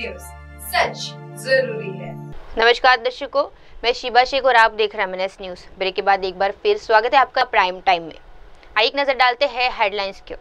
News, सच जरूरी है। नमस्कार दर्शकों, मैं शिबा शेख और आप देख रहे हैं MNS न्यूज। ब्रेक के बाद एक बार फिर स्वागत है आपका प्राइम टाइम में। आइए एक नजर डालते हैं हेडलाइंस की।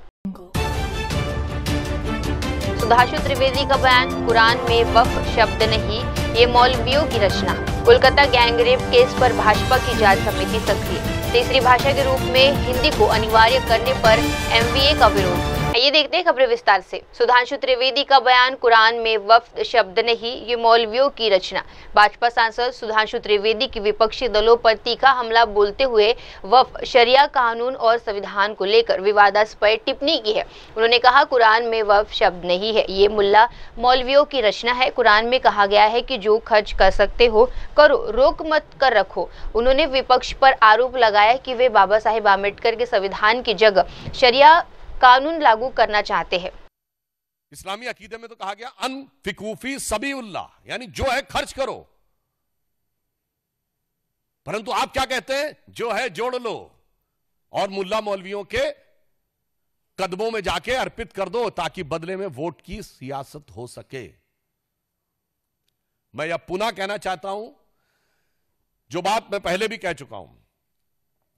सुधांशु त्रिवेदी का बयान, कुरान में वक्फ शब्द नहीं, ये मौलवियों की रचना। कोलकाता गैंगरेप केस पर भाजपा की जांच समिति सक्रिय। तीसरी भाषा के रूप में हिंदी को अनिवार्य करने पर MVA का विरोध। ये देखते हैं खबरें विस्तार से। सुधांशु त्रिवेदी का बयान, कुरान में वक्फ शब्द नहीं, ये मौलवियों की रचना। भाजपा सांसद सुधांशु त्रिवेदी की विपक्षी दलों पर तीखा हमला बोलते हुए वक्फ, शरिया कानून और संविधान को लेकर विवादास्पद टिप्पणी की है। उन्होंने कहा, कुरान में वक्फ शब्द नहीं है, ये मुल्ला मौलवियों की रचना है। कुरान में कहा गया है कि जो खर्च कर सकते हो करो, रोक मत कर रखो। उन्होंने विपक्ष पर आरोप लगाया कि वे बाबा साहेब आम्बेडकर के संविधान की जगह शरिया कानून लागू करना चाहते हैं। इस्लामी अकीदे में तो कहा गया अनफिकूफी सबीउल्लाह, यानी जो है खर्च करो, परंतु आप क्या कहते हैं, जो है जोड़ लो और मुल्ला मौलवियों के कदमों में जाके अर्पित कर दो ताकि बदले में वोट की सियासत हो सके। मैं यह पुनः कहना चाहता हूं, जो बात मैं पहले भी कह चुका हूं,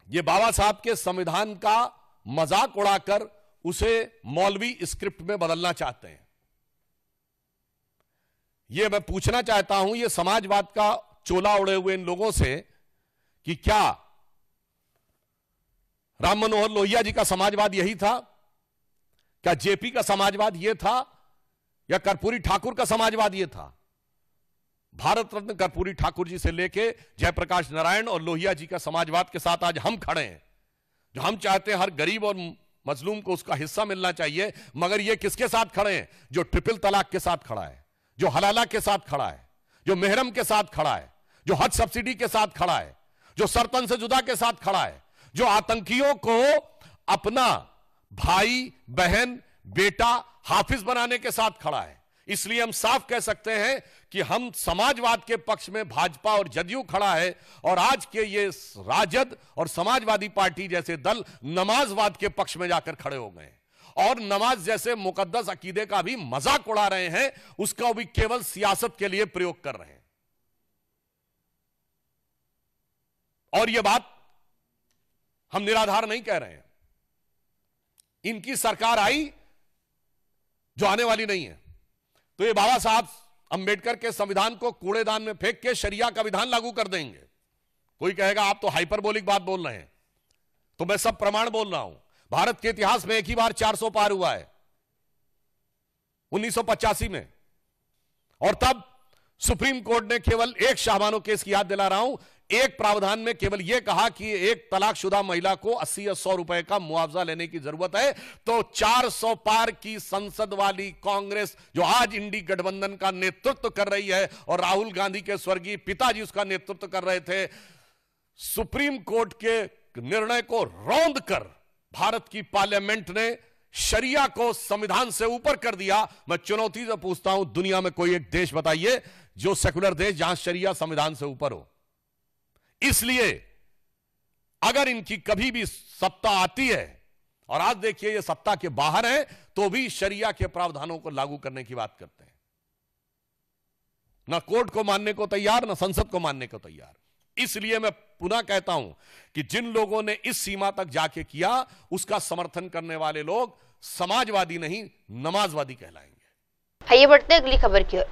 यह बाबा साहब के संविधान का मजाक उड़ाकर उसे मौलवी स्क्रिप्ट में बदलना चाहते हैं। यह मैं पूछना चाहता हूं यह समाजवाद का चोला उड़े हुए इन लोगों से कि क्या राम मनोहर लोहिया जी का समाजवाद यही था? क्या जेपी का समाजवाद यह था? या कर्पूरी ठाकुर का समाजवाद यह था? भारत रत्न कर्पूरी ठाकुर जी से लेके जयप्रकाश नारायण और लोहिया जी का समाजवाद के साथ आज हम खड़े हैं, जो हम चाहते हैं हर गरीब और मजलूम को उसका हिस्सा मिलना चाहिए। मगर ये किसके साथ खड़े हैं? जो ट्रिपल तलाक के साथ खड़ा है, जो हलाला के साथ खड़ा है, जो मेहरम के साथ खड़ा है, जो हज सब्सिडी के साथ खड़ा है, जो सरतन से जुदा के साथ खड़ा है, जो आतंकियों को अपना भाई, बहन, बेटा, हाफिज बनाने के साथ खड़ा है। इसलिए हम साफ कह सकते हैं कि हम समाजवाद के पक्ष में भाजपा और जदयू खड़ा है, और आज के ये राजद और समाजवादी पार्टी जैसे दल नमाजवाद के पक्ष में जाकर खड़े हो गए और नमाज जैसे मुकद्दस अकीदे का भी मजाक उड़ा रहे हैं, उसका भी केवल सियासत के लिए प्रयोग कर रहे हैं। और यह बात हम निराधार नहीं कह रहे हैं। इनकी सरकार आई जो आने वाली नहीं है, तो ये बाबा साहब अंबेडकर के संविधान को कूड़ेदान में फेंक के शरिया का विधान लागू कर देंगे। कोई कहेगा आप तो हाइपरबोलिक बात बोल रहे हैं, तो मैं सब प्रमाण बोल रहा हूं। भारत के इतिहास में एक ही बार 400 पार हुआ है, 1985 में, और तब सुप्रीम कोर्ट ने केवल एक शाहबानो केस की याद दिला रहा हूं, एक प्रावधान में केवल यह कहा कि एक तलाकशुदा महिला को 80 या 100 रुपए का मुआवजा लेने की जरूरत है। तो 400 पार की संसद वाली कांग्रेस, जो आज इंडी गठबंधन का नेतृत्व कर रही है और राहुल गांधी के स्वर्गीय पिताजी उसका नेतृत्व कर रहे थे, सुप्रीम कोर्ट के निर्णय को रौंद कर भारत की पार्लियामेंट ने शरिया को संविधान से ऊपर कर दिया। मैं चुनौती से पूछता हूं, दुनिया में कोई एक देश बताइए जो सेकुलर देश जहां शरिया संविधान से ऊपर हो। इसलिए अगर इनकी कभी भी सत्ता आती है, और आज देखिए ये सत्ता के बाहर है, तो भी शरिया के प्रावधानों को लागू करने की बात करते हैं। ना कोर्ट को मानने को तैयार, ना संसद को मानने को तैयार। इसलिए मैं पुनः कहता हूं कि जिन लोगों ने इस सीमा तक जाके किया, उसका समर्थन करने वाले लोग समाजवादी नहीं, नमाजवादी कहलाएंगे। आइए बढ़ते हैं अगली खबर की ओर।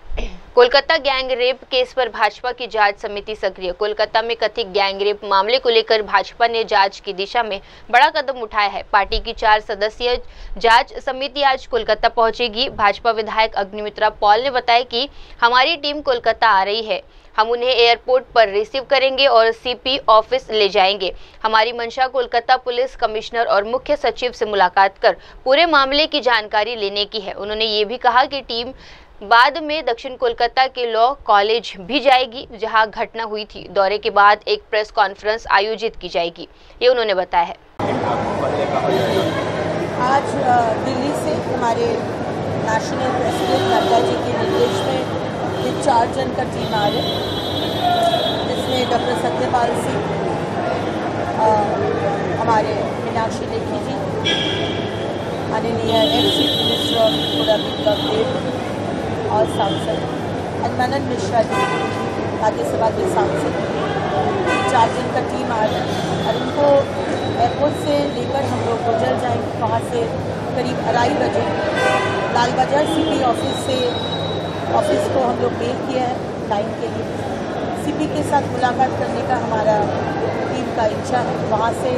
कोलकाता गैंग रेप केस पर भाजपा की जांच समिति सक्रिय। कोलकाता में कथित गैंग रेप मामले को लेकर भाजपा ने जांच की दिशा में बड़ा कदम उठाया है। पार्टी की 4 सदस्यीय जांच समिति आज कोलकाता पहुंचेगी। भाजपा विधायक अग्निमित्रा पॉल ने बताया कि हमारी टीम कोलकाता आ रही है, हम उन्हें एयरपोर्ट पर रिसीव करेंगे और CP ऑफिस ले जाएंगे। हमारी मंशा कोलकाता पुलिस कमिश्नर और मुख्य सचिव से मुलाकात कर पूरे मामले की जानकारी लेने की है। उन्होंने ये भी कहा कि टीम बाद में दक्षिण कोलकाता के लॉ कॉलेज भी जाएगी, जहां घटना हुई थी। दौरे के बाद एक प्रेस कॉन्फ्रेंस आयोजित की जाएगी, ये उन्होंने बताया है। आज दिल्ली से हमारे नेशनल प्रेसिडेंट नड्डा जी के निर्देश में 4 जन का टीम आ रहे, जिसमें डॉक्टर सत्यपाल सिंह, हमारे मीनाक्षी लेखी जी, माननीय एक्स चीफ मिनिस्टर ऑफ देव, और सांसद मनन मिश्रा जी राज्यसभा के सांसद 4 जन का टीम आ रहा है और उनको एयरपोर्ट से लेकर हम लोग गुजर जाएंगे। वहाँ से करीब 2:30 बजे लाल बाजार सीपी ऑफिस को हम लोग मेल किया है टाइम के लिए। सीपी के साथ मुलाकात करने का हमारा टीम का इच्छा है। वहाँ से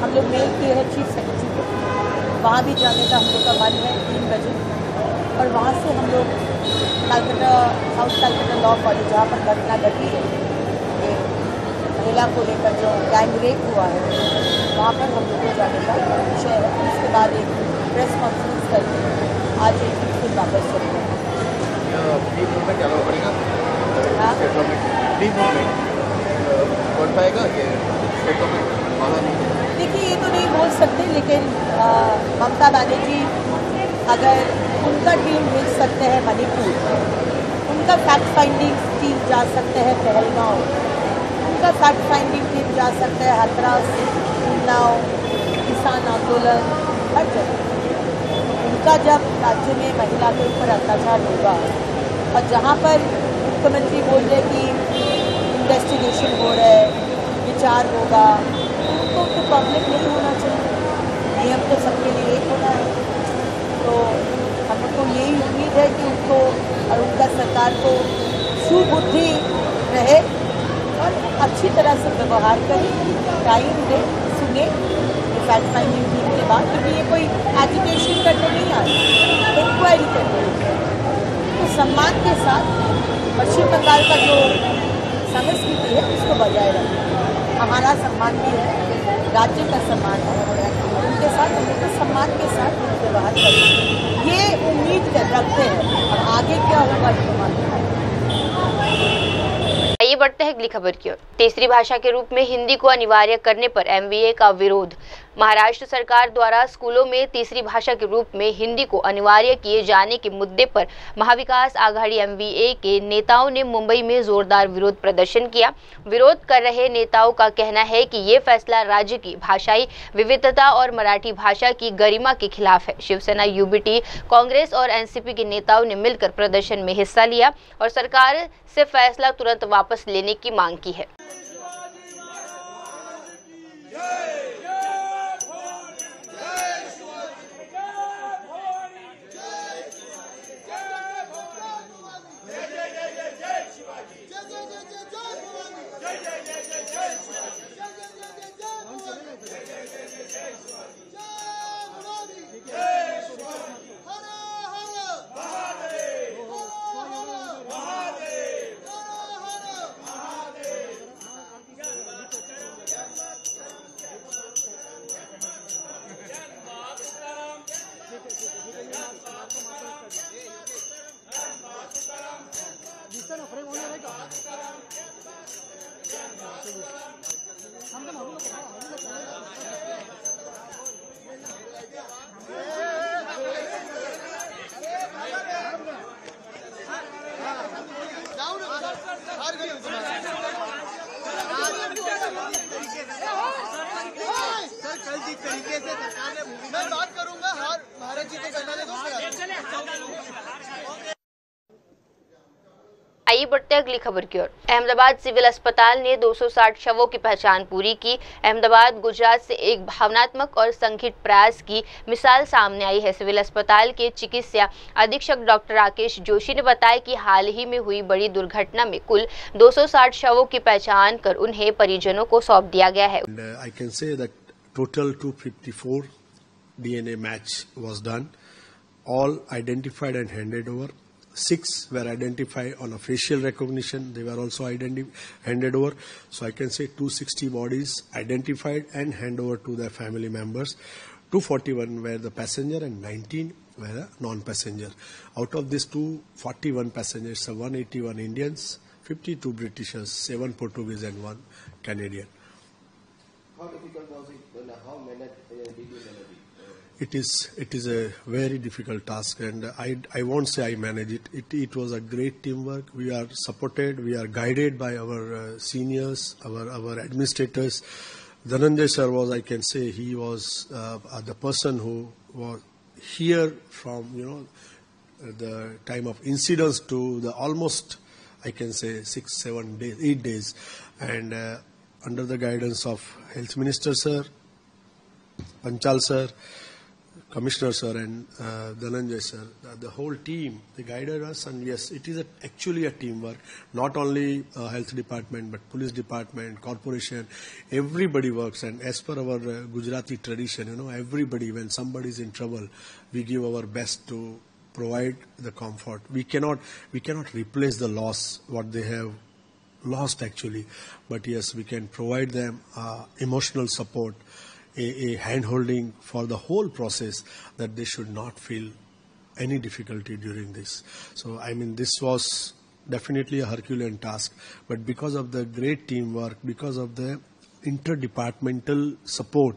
हम लोग मेल किए हैं चीफ सेक्रेटरी को, वहाँ भी जाने का हम लोग का मन है 3 बजे। और वहाँ से हम लोग Calcutta south Calcutta law college जहाँ पर घटना घटी है महिला को लेकर जो गैंग रेप हुआ है वहाँ पर हम लोग को जाने का विषय है। उसके बाद एक प्रेस कॉन्फ्रेंस करके आज एक फिर वापस चलते हैं। देखिए ये तो नहीं बोल सकते, लेकिन ममता बनर्जी अगर उनका टीम भेज सकते हैं मणिपुर, उनका फैक्ट फाइंडिंग टीम जा सकते हैं पहलगांव, उनका फैक्ट फाइंडिंग टीम जा सकते हैं हाथरस, उन्नाव, किसान आंदोलन, हर जगह। उनका जब राज्य में महिला के ऊपर अत्याचार होगा और जहाँ पर मुख्यमंत्री बोल रहे कि इन्वेस्टिगेशन हो रहा है, विचार होगा, उनको तो प्रॉब्लम नहीं होना चाहिए। नियम तो सबके लिए एक होना है। तो हमको यही उम्मीद है कि उनको और उनका सरकार को सुबुद्धि रहे और अच्छी तरह से व्यवहार करें, टाइम दे, सुने फैक्ट फाइंडिंग टीम के बाद, क्योंकि ये कोई एजुकेशन करने नहीं आ रही, इंक्वायरी करने तो सम्मान के साथ पश्चिम बंगाल का जो संस्कृति है उसको बजाय रखें। हमारा सम्मान भी है, राज्य का सम्मान है, उनके साथ हम लोग सम्मान के साथ व्यवहार करें, ये उम्मीद रखते हैं। और आगे क्या होगा ये मालूम है। आइए बढ़ते हैं अगली खबर की ओर। तीसरी भाषा के रूप में हिंदी को अनिवार्य करने पर एमवीए का विरोध। महाराष्ट्र सरकार द्वारा स्कूलों में तीसरी भाषा के रूप में हिंदी को अनिवार्य किए जाने के मुद्दे पर महाविकास आघाड़ी एमवीए के नेताओं ने मुंबई में जोरदार विरोध प्रदर्शन किया। विरोध कर रहे नेताओं का कहना है कि ये फैसला राज्य की भाषाई विविधता और मराठी भाषा की गरिमा के खिलाफ है। शिवसेना, यूबीटी, कांग्रेस और एनसीपी के नेताओं ने मिलकर प्रदर्शन में हिस्सा लिया और सरकार से फैसला तुरंत वापस लेने की मांग की है। मैं बात करूंगा, भारत जी को करना दो। आइए बढ़ते अगली खबर की ओर। अहमदाबाद सिविल अस्पताल ने 260 शवों की पहचान पूरी की। अहमदाबाद गुजरात से एक भावनात्मक और संगठित प्रयास की मिसाल सामने आई है। सिविल अस्पताल के चिकित्सा अधीक्षक डॉक्टर राकेश जोशी ने बताया कि हाल ही में हुई बड़ी दुर्घटना में कुल 260 शवों की पहचान कर उन्हें परिजनों को सौंप दिया गया है। I can say that total 254 DNA match was done, all identified and handed over. 6 were identified on a facial recognition. They were also handed over. So I can say 260 bodies identified and handed over to their family members. 241 were the passenger and 19 were the non-passenger. Out of these 241 passengers, 181 Indians, 52 Britishers, 7 Portuguese and 1 Canadian. How difficult was it and how did you manage it? It is a very difficult task, and I won't say I manage it. It was a great teamwork. We are supported, we are guided by our seniors, our administrators. Dhananjay sir was, I can say, he was the person who was here from the time of incidents to the almost, I can say, 6, 7 days, 8 days. And under the guidance of Health Minister Sir, Panchal Sir, Commissioner Sir and Dhananjay Sir, the whole team, they guided us, and yes, it is actually a teamwork. Not only Health Department, but Police Department, Corporation, everybody works. And as per our Gujarati tradition, everybody, when somebody is in trouble, we give our best to provide the comfort. We cannot replace the loss, what they have lost actually, but yes, we can provide them emotional support, a hand-holding for the whole process, that they should not feel any difficulty during this. So, I mean, this was definitely a Herculean task, but because of the great teamwork, because of the interdepartmental support,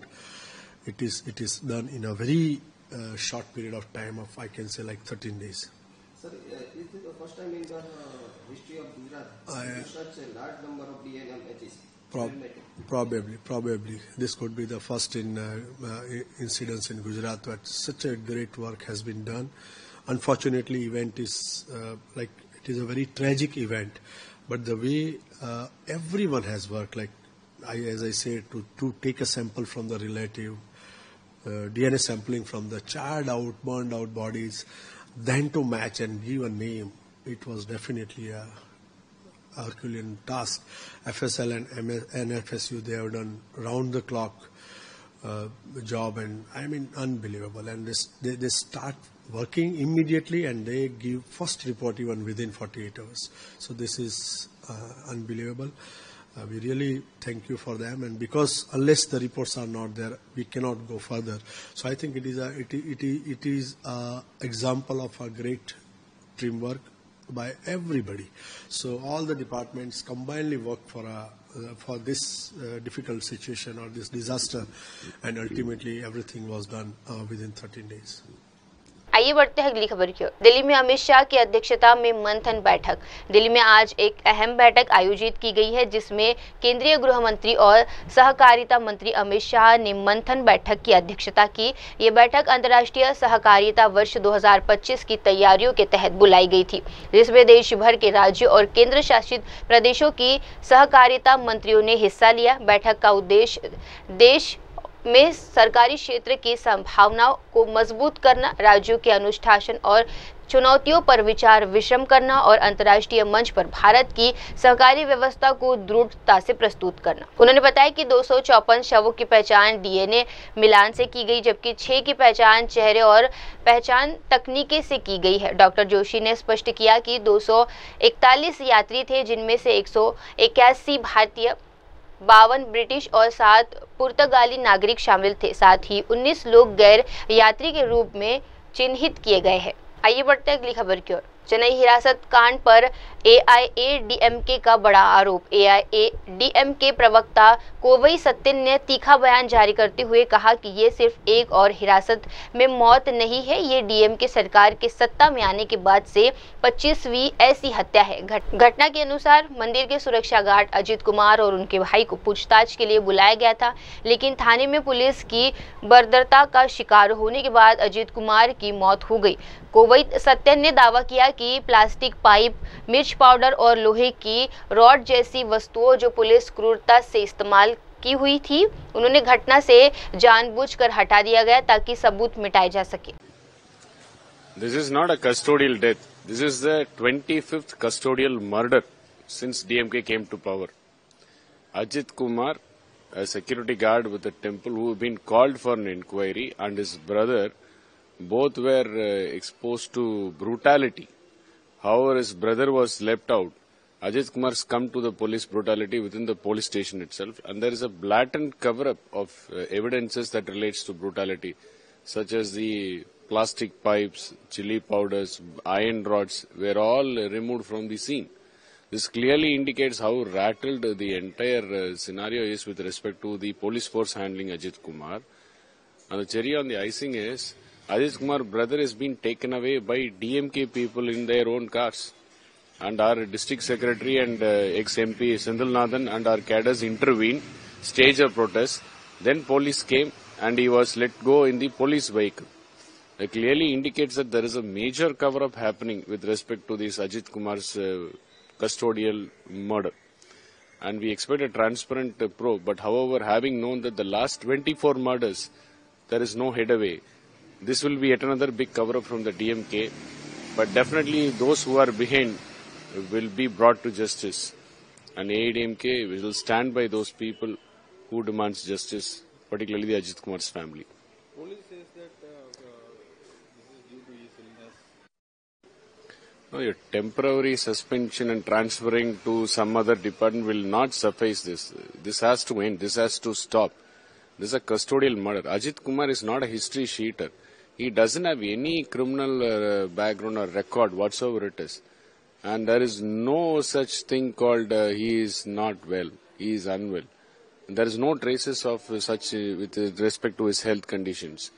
it is done in a very short period of time of, I can say, like 13 days. Sir, is this the first time in the history of Gujarat such a large number of DNA matches? Probably. This could be the first incidents in Gujarat, but such a great work has been done. Unfortunately, event is it is a very tragic event, but the way everyone has worked, as I said, to take a sample from the relative, DNA sampling from the charred out, burned out bodies, then to match and give a name, it was definitely a Herculean task. FSL and NFSU, they have done round the clock job, and I mean unbelievable. And they start working immediately, and they give first report even within 48 hours. So this is unbelievable. We really thank you for them, and because unless the reports are not there, we cannot go further. So I think it is a example of a great teamwork by everybody. So all the departments combinedly work for this difficult situation or this disaster, and ultimately everything was done within 13 days. आइए बढ़ते हैं अगली खबर की or. Delhi में अमित शाह की अध्यक्षता में मंथन बैठक। दिल्ली में आज एक अहम बैठक आयोजित की गई है, जिसमें केंद्रीय गृह मंत्री और सहकारिता मंत्री अमित शाह ने मंथन बैठक की अध्यक्षता की। ये बैठक अंतर्राष्ट्रीय सहकारिता वर्ष 2025 की तैयारियों के तहत बुलाई गई थी, जिसमें देश भर के राज्यों और केंद्र शासित प्रदेशों की सहकारिता मंत्रियों ने हिस्सा लिया। बैठक का उद्देश्य देश में सरकारी क्षेत्र की संभावनाओं को मजबूत करना, राज्यों के अनुशासन और चुनौतियों पर विचार विमर्श करना और अंतर्राष्ट्रीय मंच पर भारत की सहकारी व्यवस्था को दृढ़ता से प्रस्तुत करना। उन्होंने बताया कि 254 शवों की पहचान डीएनए मिलान से की गई, जबकि 6 की पहचान चेहरे और पहचान तकनीकी से की गई है। डॉक्टर जोशी ने स्पष्ट किया कि 241 यात्री थे, जिनमें से 181 भारतीय, 52 ब्रिटिश और 7 पुर्तगाली नागरिक शामिल थे। साथ ही 19 लोग गैर यात्री के रूप में चिन्हित किए गए हैं। आइए बढ़ते हैं अगली खबर की ओर। चेन्नई हिरासत कांड पर एआईएडीएमके का बड़ा आरोप। एआईएडीएमके प्रवक्ता कोवई सत्यन ने तीखा बयान जारी करते हुए कहा कि ये सिर्फ एक और हिरासत में मौत नहीं है, ये डीएमके सरकार के सत्ता में आने के बाद से 25वीं ऐसी हत्या है। घटना के अनुसार मंदिर के सुरक्षा गार्ड अजित कुमार और उनके भाई को पूछताछ के लिए बुलाया गया था, लेकिन थाने में पुलिस की बर्बरता का शिकार होने के बाद अजित कुमार की मौत हो गई। कोवई सत्यन ने दावा किया कि प्लास्टिक पाइप, मिर्च पाउडर और लोहे की रॉड जैसी वस्तुओं जो पुलिस क्रूरता से इस्तेमाल की हुई थी, उन्होंने घटना से जानबूझकर हटा दिया गया ताकि सबूत मिटाए जा सके। This is not a custodial death. This is the 25th custodial murder since DMK came to power. Ajit Kumar, a security guard with the temple who have been called for an inquiry, and his brother, both were exposed to brutality. However, his brother was left out. Ajit Kumar's come to the police brutality within the police station itself, and there is a blatant cover-up of evidences that relates to brutality, such as the plastic pipes, chili powders, iron rods were all removed from the scene. This clearly indicates how rattled the entire scenario is with respect to the police force handling Ajit Kumar. And the cherry on the icing is, Ajit Kumar's brother has been taken away by DMK people in their own cars. And our district secretary and ex-MP Sendilnathan and our cadres intervened, staged a protest. Then police came and he was let go in the police vehicle. clearly indicates that there is a major cover-up happening with respect to this Ajit Kumar's custodial murder. And we expect a transparent probe. But however, having known that the last 24 murders, there is no headway, this will be yet another big cover-up from the DMK. But definitely those who are behind will be brought to justice. And AIDMK will stand by those people who demands justice, particularly the Ajit Kumar's family. Police says that this is due to his illness. No, your temporary suspension and transferring to some other department will not suffice this. This has to end. This has to stop. This is a custodial murder. Ajit Kumar is not a history sheeter. He doesn't have any criminal background or record whatsoever it is. And there is no such thing called he is not well, he is unwell. There is no traces of such with respect to his health conditions.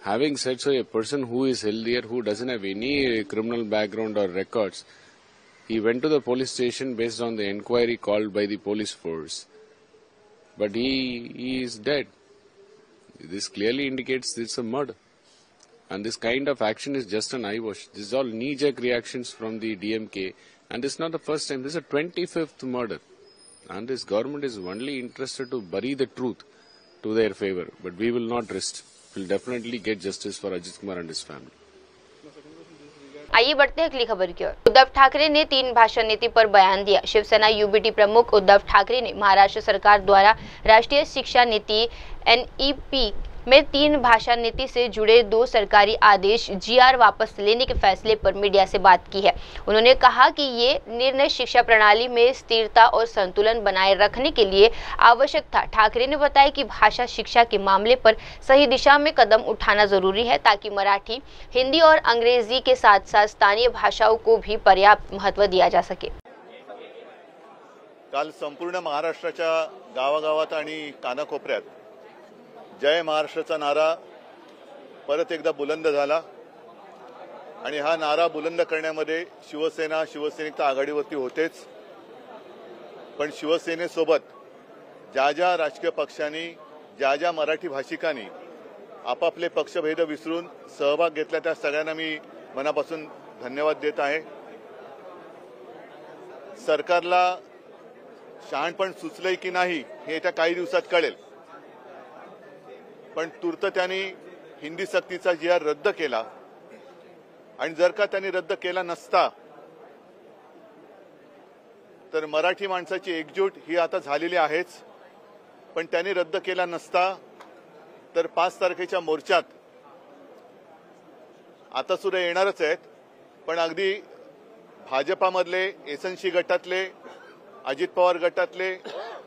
Having said so, a person who is healthier, who doesn't have any criminal background or records, he went to the police station based on the inquiry called by the police force. But he is dead. This clearly indicates it's a murder. And this kind of action is just an eyewash. This is all knee-jerk reactions from the DMK. And this is not the first time. This is a 25th murder. And this government is only interested to bury the truth to their favor. But we will not rest. We will definitely get justice for Ajit Kumar and his family. आइए बढ़ते हैं अगली खबर की or. Uddhav Thackeray ने 3 भाषा नीति पर बयान दिया। Shiv Sena UBT प्रमुख उद्धव ठाकरे ने महाराष्ट्र सरकार द्वारा राष्ट्रीय शिक्षा नीति NEP में 3 भाषा नीति से जुड़े 2 सरकारी आदेश GR वापस लेने के फैसले पर मीडिया से बात की है। उन्होंने कहा कि ये निर्णय शिक्षा प्रणाली में स्थिरता और संतुलन बनाए रखने के लिए आवश्यक था। ठाकरे ने बताया कि भाषा शिक्षा के मामले पर सही दिशा में कदम उठाना जरूरी है ताकि मराठी, हिंदी और अंग्रेजी के साथ साथ स्थानीय भाषाओं को भी पर्याप्त महत्व दिया जा सके। काल संपूर्ण महाराष्ट्राच्या गावागावात आणि कानाकोपऱ्यात जय महाराष्ट्राचा नारा परत एकदा बुलंद झाला आणि हा नारा बुलंद करण्यामध्ये शिवसैनिक आघाडीवरती होतेच, पण शिवसेनेसोबत ज्या राजकीय पक्षांनी ज्या मराठी भाषिकांनी आपापले पक्षभेद विसरून सहभाग घेतला त्या सगळ्यांना मी मनापासून धन्यवाद देत आहे। सरकारला शहाणपण सुचलंय की नाही हे येत्या काही दिवसात कळेल, पण तूर्त त्यांनी हिंदी सक्तीचा GR रद्द केला आणि जर का त्यांनी रद्द केला नसता तर मराठी माणसाची एकजूट ही आता झालेली आहेच, पण त्यांनी रद्द केला नसता तर 5 तारखेच्या मोर्चात आता सुद्धा येणारच आहेत, पण अगदी भाजपामधले एसएनसी गटातले अजित पवार गटातले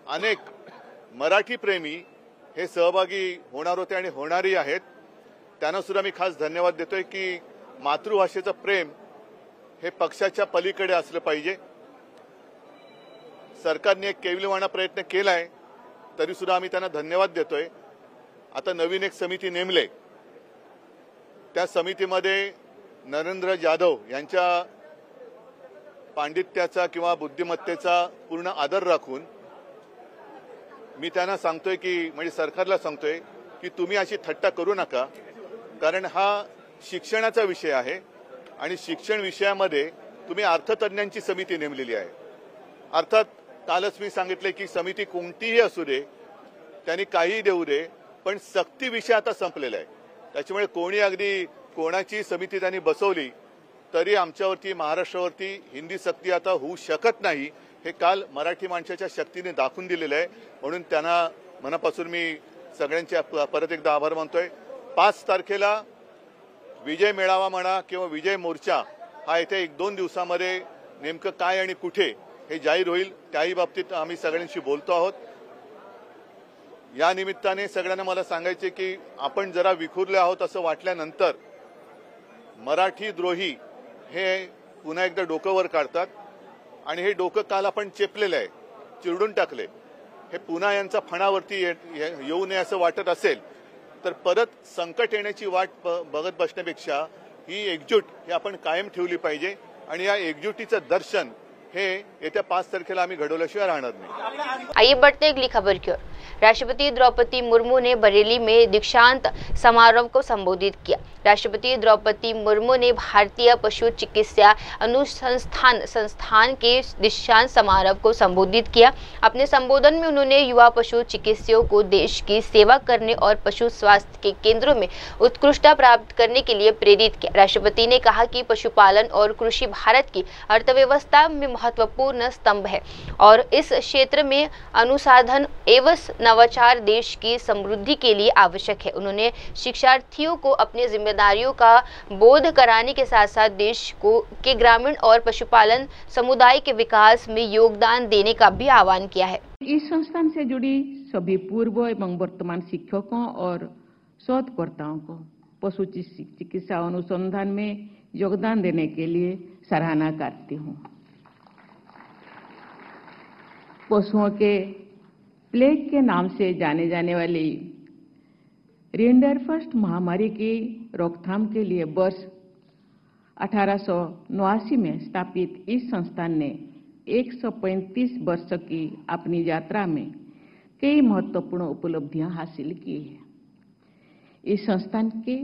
अनेक मराठी प्रेमी हे सहभागी होणार होते आणि होणारही आहेत। त्यांना सुद्धा मी खास धन्यवाद देतोय की मातृभाषेचं प्रेम हे पक्षाच्या पलीकडे असलं पाहिजे। सरकारने एक केविलवाणा प्रयत्न केलाय तरी सुद्धा आम्ही त्यांना धन्यवाद देतोय। आता नवीन एक समिती नेमले, त्या समितीमध्ये नरेंद्र जाधव यांच्या पांडित्याचा किंवा बुद्धिमत्तेचा पूर्ण आदर राखून मी त्यांना सांगतोय की म्हणजे सरकारला सांगतोय की तुम्ही अशी थट्टा करू नका, कारण हा शिक्षणाचा विषय आहे आणि शिक्षण विषयामध्ये तुम्ही अर्थतज्ञांची समिती नेमलेली आहे। अर्थात कालच मी सांगितले की समिती कोणतीही असू दे, त्यांनी काहीही देऊ दे, पण सक्ती विषय आता संपलेला आहे। त्याच्यामुळे कोणी अगदी कोणाची समिती त्यांनी बसवली तरी आमच्यावरती महाराष्ट्रावरती हिंदी सक्ती आता होऊ शकत नाही, हे काल मराठी माणसाच्या शक्तीने दाखवून दिलेलं आहे। म्हणून त्यांना मनापासून मी सगळ्यांचे परत एकदा आभार मानतोय। 5 तारखेला विजय मेळावा म्हणा किंवा विजय मोर्चा हा येथे 1-2 दिवसामध्ये नेमकं काय आणि कुठे हे जाहीर होईल, त्याही बाबतीत आम्ही सगळ्यांशी बोलतो आहोत। या निमित्ताने सगळ्यांना मला सांगायचे की आपण जरा विखुरले आहोत असं वाटल्यानंतर मराठी द्रोही हे पुन्हा एकदा डोकं वर काढतात आणि हे डोकं काल आपण चेपलेलं आहे, चिरडून टाकले। हे पुन्हा यांचा फणावरती येऊ नये असं वाटत असेल तर परत संकट येण्याची वाट बघत बसण्यापेक्षा ही एकजूट ही आपण कायम ठेवली पाहिजे आणि या एकजुटीचं दर्शन हे येत्या 5 तारखेला आम्ही घडवल्याशिवाय राहणार नाही। आइए बढ़ते अगली खबर की ओर। राष्ट्रपति द्रौपदी मुर्मू ने बरेली में दीक्षांत समारोह को संबोधित किया। राष्ट्रपति द्रौपदी मुर्मू ने भारतीय पशु चिकित्सा अनुसंधान संस्थान के दीक्षांत समारोह को संबोधित किया। अपने संबोधन में उन्होंने युवा पशु चिकित्सकों को देश की सेवा करने और पशु स्वास्थ्य के केंद्रों में उत्कृष्टता प्राप्त करने के लिए प्रेरित किया। राष्ट्रपति ने कहा कि पशुपालन और कृषि भारत की अर्थव्यवस्था में महत्वपूर्ण स्तंभ है और इस क्षेत्र में अनुसंधान एवं नवाचार देश की समृद्धि के लिए आवश्यक है। उन्होंने शिक्षार्थियों को अपनी जिम्मेदारियों का बोध कराने के साथ साथ देश के ग्रामीण और पशुपालन समुदाय के विकास में योगदान देने का भी आह्वान किया है। इस संस्थान से जुड़ी सभी पूर्व एवं वर्तमान शिक्षकों और शोधकर्ताओं को पशु चिकित्सा अनुसंधान में योगदान देने के लिए सराहना करती हूँ। पशुओं के प्लेग के नाम से जाने जाने वाली रिंडरफस्ट महामारी की रोकथाम के लिए वर्ष 1889 में स्थापित इस संस्थान ने 135 वर्ष की अपनी यात्रा में कई महत्वपूर्ण उपलब्धियां हासिल की हैं। इस संस्थान के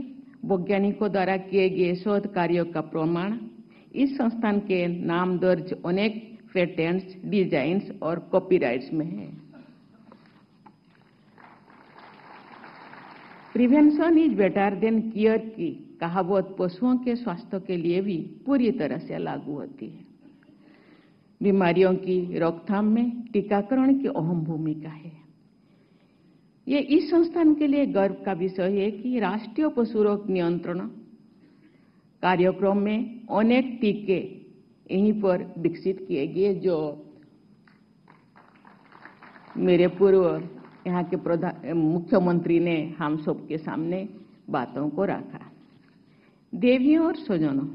वैज्ञानिकों द्वारा किए गए शोध कार्यों का प्रमाण इस संस्थान के नाम दर्ज अनेक पेटेंट्स, डिजाइन्स और कॉपीराइट्स में है। Prevention is better than care की कहावत पशुओं के स्वास्थ्य के लिए भी पूरी तरह से लागू होती है। बीमारियों की रोकथाम में टीकाकरण की अहम भूमिका है। ये इस संस्थान के लिए गर्व का विषय है कि राष्ट्रीय पशु रोग नियंत्रण कार्यक्रम में अनेक टीके यहीं पर विकसित किए गए, जो मेरे पूर्व यहाँ के मुख्यमंत्री ने हम सबके सामने बातों को रखा। देवियों और स्वजनों,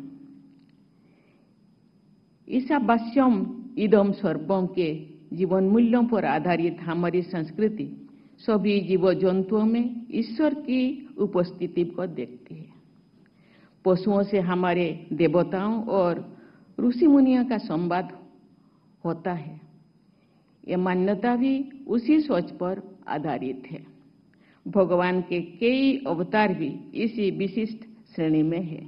ईशावास्यम इदम सर्वम के जीवन मूल्यों पर आधारित हमारी संस्कृति सभी जीव जंतुओं में ईश्वर की उपस्थिति को देखती है। पशुओं से हमारे देवताओं और ऋषि मुनियों का संवाद होता है। ये मान्यता भी उसी सोच पर आधारित है। भगवान के कई अवतार भी इसी विशिष्ट श्रेणी में है।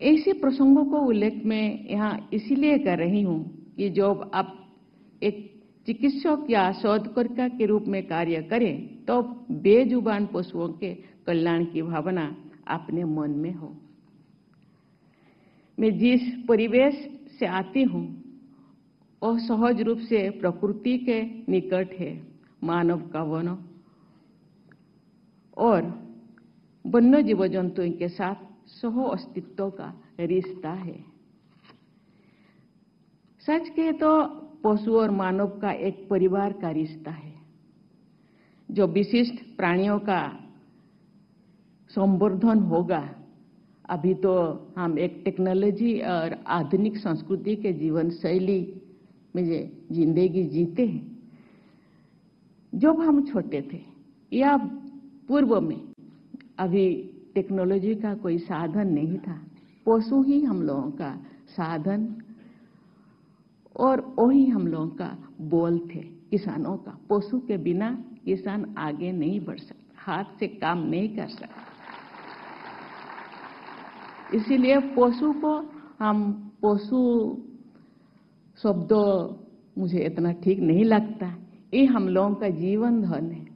ऐसे प्रसंगों को उल्लेख में यहाँ इसलिए कर रही हूँ कि जब आप एक चिकित्सक या शोधकर्ता के रूप में कार्य करें तो बेजुबान पशुओं के कल्याण की भावना अपने मन में हो। मैं जिस परिवेश से आती हूँ वह सहज रूप से प्रकृति के निकट है। मानव का वन और वन्य जीव जंतुओं के साथ सह अस्तित्व का रिश्ता है। सच कहे तो पशु और मानव का एक परिवार का रिश्ता है, जो विशिष्ट प्राणियों का संवर्धन होगा। अभी तो हम एक टेक्नोलॉजी और आधुनिक संस्कृति के जीवन शैली में जिंदगी जीते हैं। जब हम छोटे थे या पूर्व में अभी टेक्नोलॉजी का कोई साधन नहीं था, पशु ही हम लोगों का साधन और वही हम लोगों का बोल थे किसानों का। पशु के बिना किसान आगे नहीं बढ़ सकता, हाथ से काम नहीं कर सकता। इसीलिए पशु को हम पशु शब्द मुझे इतना ठीक नहीं लगता। ये हम लोगों का जीवन धन है।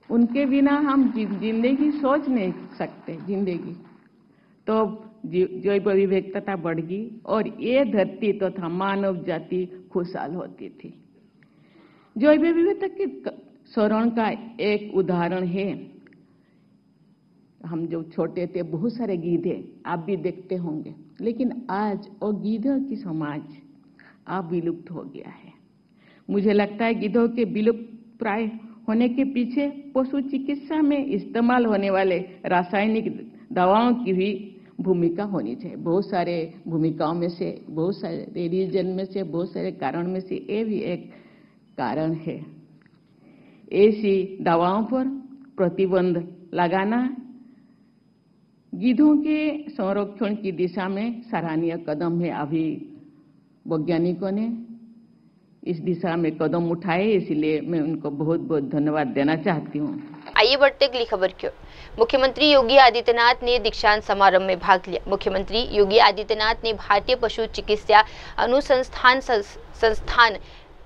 उनके बिना हम जिंदगी सोच नहीं सकते। जिंदगी तो जैव विविधता बढ़गी और ये धरती तथा मानव जाति खुशहाल होती थी। जैव विविधता के शरण का एक उदाहरण है, हम जब छोटे थे बहुत सारे गीधे आप भी देखते होंगे, लेकिन आज वो गीधों की समाज अब विलुप्त हो गया है। मुझे लगता है गीधों के विलुप्त प्राय होने के पीछे पशु चिकित्सा में इस्तेमाल होने वाले रासायनिक दवाओं की भी भूमिका होनी चाहिए। बहुत सारे भूमिकाओं में से, बहुत सारे रीजन में से, बहुत सारे कारण में से ये भी एक कारण है। ऐसी दवाओं पर प्रतिबंध लगाना गीधों के संरक्षण की दिशा में सराहनीय कदम है। अभी वैज्ञानिकों ने इस दिशा में कदम उठाए, इसलिए मैं उनको बहुत बहुत धन्यवाद देना चाहती हूँ। आइए बढ़ते अगली खबर की ओर। मुख्यमंत्री योगी आदित्यनाथ ने दीक्षांत समारोह में भाग लिया। मुख्यमंत्री योगी आदित्यनाथ ने भारतीय पशु चिकित्सा अनुसंधान संस्थान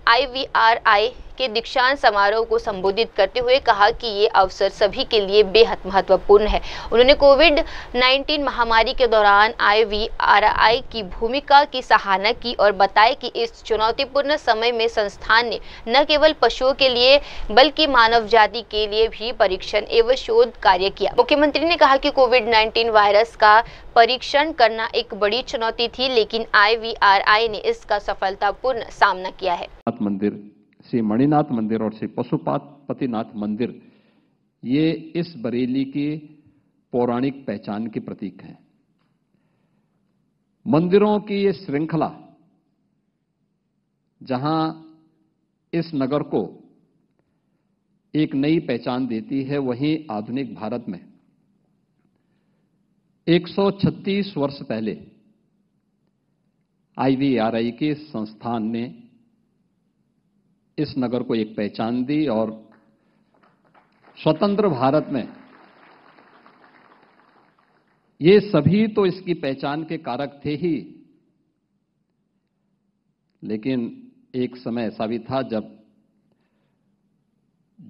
IVRI के दीक्षांत समारोह को संबोधित करते हुए कहा कि ये अवसर सभी के लिए बेहद महत्वपूर्ण है। उन्होंने कोविड-19 महामारी के दौरान IVRI की भूमिका की सराहना की और बताया कि इस चुनौतीपूर्ण समय में संस्थान ने न केवल पशुओं के लिए बल्कि मानव जाति के लिए भी परीक्षण एवं शोध कार्य किया। मुख्यमंत्री ने कहा कि कोविड-19 वायरस का परीक्षण करना एक बड़ी चुनौती थी, लेकिन IVRI ने इसका सफलतापूर्ण सामना किया है। मंदिर, श्री मणिनाथ मंदिर और श्री पशुपतिनाथ मंदिर, ये इस बरेली की पौराणिक पहचान के प्रतीक हैं। मंदिरों की ये श्रृंखला जहां इस नगर को एक नई पहचान देती है, वहीं आधुनिक भारत में 136 वर्ष पहले IVRI के संस्थान ने इस नगर को एक पहचान दी और स्वतंत्र भारत में ये सभी तो इसकी पहचान के कारक थे ही, लेकिन एक समय ऐसा भी था जब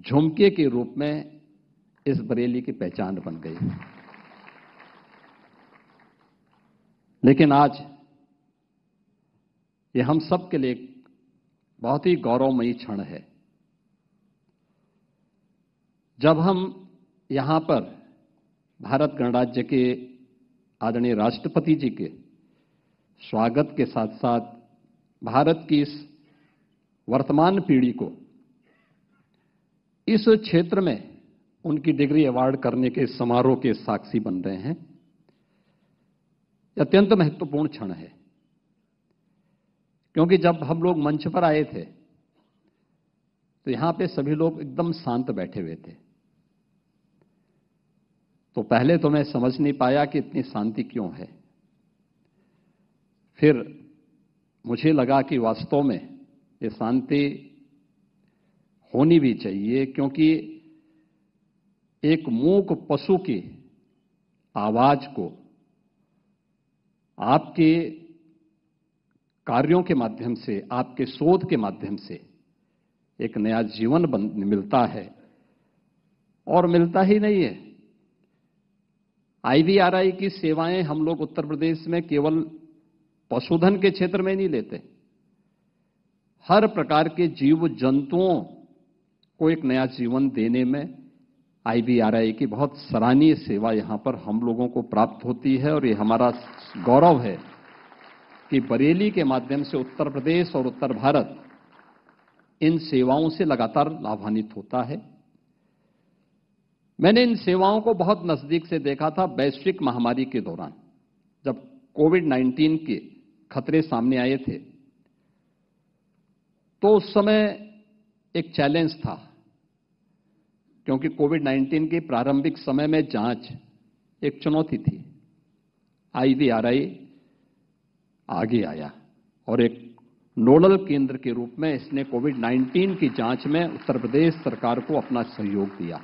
झुमके के रूप में इस बरेली की पहचान बन गई। लेकिन आज ये हम सब के लिए बहुत ही गौरवमयी क्षण है जब हम यहां पर भारत गणराज्य के आदरणीय राष्ट्रपति जी के स्वागत के साथ साथ भारत की इस वर्तमान पीढ़ी को इस क्षेत्र में उनकी डिग्री अवार्ड करने के समारोह के साक्षी बन रहे हैं। अत्यंत महत्वपूर्ण क्षण है, क्योंकि जब हम लोग मंच पर आए थे तो यहां पे सभी लोग एकदम शांत बैठे हुए थे। तो पहले तो मैं समझ नहीं पाया कि इतनी शांति क्यों है। फिर मुझे लगा कि वास्तव में ये शांति होनी भी चाहिए, क्योंकि एक मूक पशु की आवाज को आपके कार्यों के माध्यम से, आपके शोध के माध्यम से एक नया जीवन मिलता है। और मिलता ही नहीं है, IVRI की सेवाएं हम लोग उत्तर प्रदेश में केवल पशुधन के क्षेत्र में नहीं लेते, हर प्रकार के जीव जंतुओं को एक नया जीवन देने में IVRI की बहुत सराहनीय सेवा यहां पर हम लोगों को प्राप्त होती है। और ये हमारा गौरव है कि बरेली के माध्यम से उत्तर प्रदेश और उत्तर भारत इन सेवाओं से लगातार लाभान्वित होता है। मैंने इन सेवाओं को बहुत नजदीक से देखा था वैश्विक महामारी के दौरान, जब कोविड-19 के खतरे सामने आए थे। तो उस समय एक चैलेंज था, क्योंकि कोविड-19 के प्रारंभिक समय में जांच एक चुनौती थी। IVRI आगे आया और एक नोडल केंद्र के रूप में इसने कोविड-19 की जांच में उत्तर प्रदेश सरकार को अपना सहयोग दिया।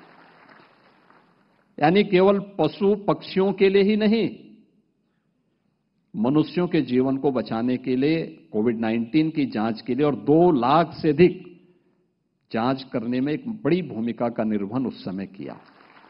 यानी केवल पशु पक्षियों के लिए ही नहीं, मनुष्यों के जीवन को बचाने के लिए, कोविड-19 की जांच के लिए, और 2 लाख से अधिक जांच करने में एक बड़ी भूमिका का निर्वहन उस समय किया।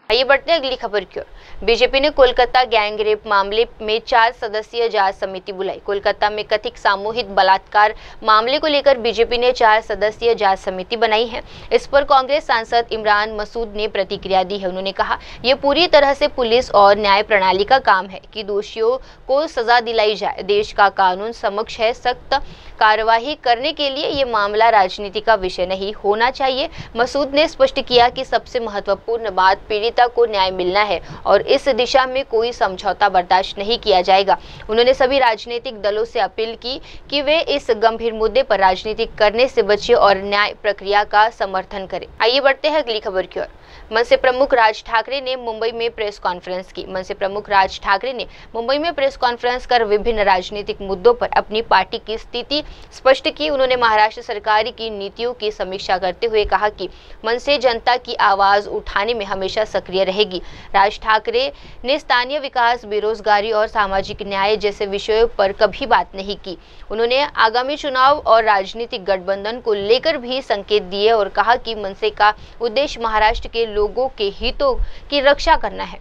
आइए बढ़ते अगली खबर की ओर। बीजेपी ने कोलकाता गैंग रेप मामले में 4 सदस्यीय जांच समिति बुलाई। कोलकाता में कथित सामूहिक बलात्कार मामले को लेकर बीजेपी ने 4 सदस्यीय जांच समिति बनाई है। इस पर कांग्रेस सांसद इमरान मसूद ने प्रतिक्रिया दी है। उन्होंने कहा, यह पूरी तरह से पुलिस और न्याय प्रणाली का काम है कि दोषियों को सजा दिलाई जाए। देश का कानून समक्ष है, सख्त कार्यवाही करने के लिए ये मामला राजनीति का विषय नहीं होना चाहिए। मसूद ने स्पष्ट किया कि सबसे महत्वपूर्ण बात पीड़ित पीड़िता को न्याय मिलना है और इस दिशा में कोई समझौता बर्दाश्त नहीं किया जाएगा। उन्होंने सभी राजनीतिक दलों से अपील की कि वे इस गंभीर मुद्दे पर राजनीति करने से बचे और न्याय प्रक्रिया का समर्थन करें। आइए बढ़ते हैं अगली खबर की ओर। मनसे प्रमुख राज ठाकरे ने मुंबई में प्रेस कॉन्फ्रेंस की। मनसे प्रमुख राज ठाकरे ने मुंबई में प्रेस कॉन्फ्रेंस कर विभिन्न राजनीतिक मुद्दों पर अपनी पार्टी की स्थिति स्पष्ट की। उन्होंने महाराष्ट्र सरकार की नीतियों की समीक्षा करते हुए कहा कि मनसे जनता की आवाज उठाने में हमेशा सक्रिय रहेगी। राज ठाकरे ने स्थानीय विकास, बेरोजगारी और सामाजिक न्याय जैसे विषयों पर कभी बात नहीं की। उन्होंने आगामी चुनाव और राजनीतिक गठबंधन को लेकर भी संकेत दिए और कहा कि मनसे का उद्देश्य महाराष्ट्र के लोगों के हितों की रक्षा करना है।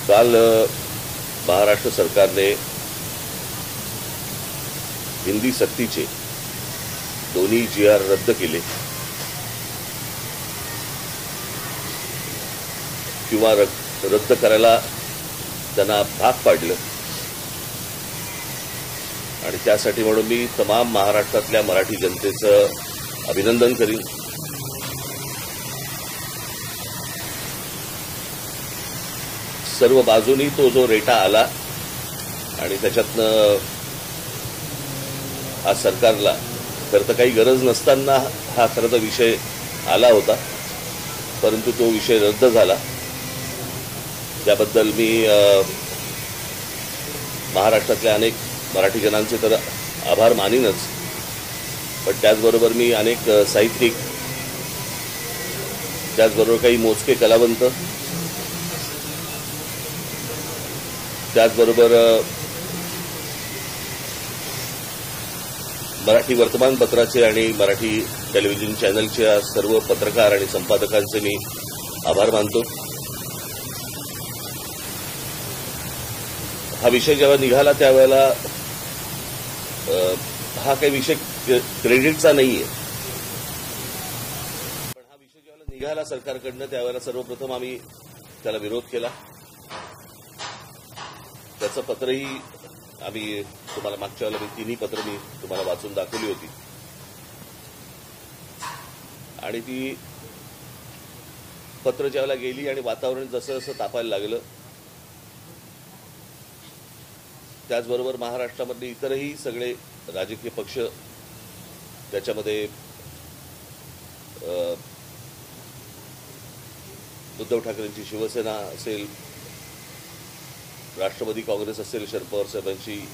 काल महाराष्ट्र सरकारने हिंदी सक्तीचे दोन्ही GR रद्द केले किंवा रद्द करायला त्यांना भाग पाडलं आणि त्यासाठी म्हणून मी तमाम महाराष्ट्रातल्या मराठी जनतेचं अभिनंदन करीन। सर्व बाजूनी तो जो रेटा आला आणि त्याच्यातनं हा सरकारला खरं तर काही गरज नसताना हा खरं तर विषय आला होता, परंतु तो विषय रद्द झाला। त्याबद्दल मी महाराष्ट्रातल्या अनेक मराठी जनांचे तर आभार मानीनच, पण त्याचबरोबर मी अनेक साहित्यिक, त्याचबरोबर काही मोजके कलावंत, त्याचबरोबर मराठी वर्तमानपत्राचे आणि मराठी टेलिव्हिजन चॅनलच्या सर्व पत्रकार आणि संपादकांचे मी आभार मानतो। हा विषय जेव्हा निघाला त्यावेळेला हा काही विषय क्रेडिटचा नाहीये, पण हा विषय जेव्हा निघाला सरकारकडनं त्यावेळेला सर्वप्रथम आम्ही त्याला विरोध केला। त्याचं पत्रही आम्ही तुम्हाला मागच्या वेळेला तिन्ही पत्र मी तुम्हाला वाचून दाखवली होती आणि ती पत्र ज्यावेळेला गेली आणि वातावरण जसं जसं तापायला लागलं, त्याचबरोबर महाराष्ट्रामधले इतरही सगळे राजकीय पक्ष त्याच्यामध्ये उद्धव ठाकरेंची शिवसेना असेल, राष्ट्रवादी काँग्रेस असेल, शरद पवार साहेबांची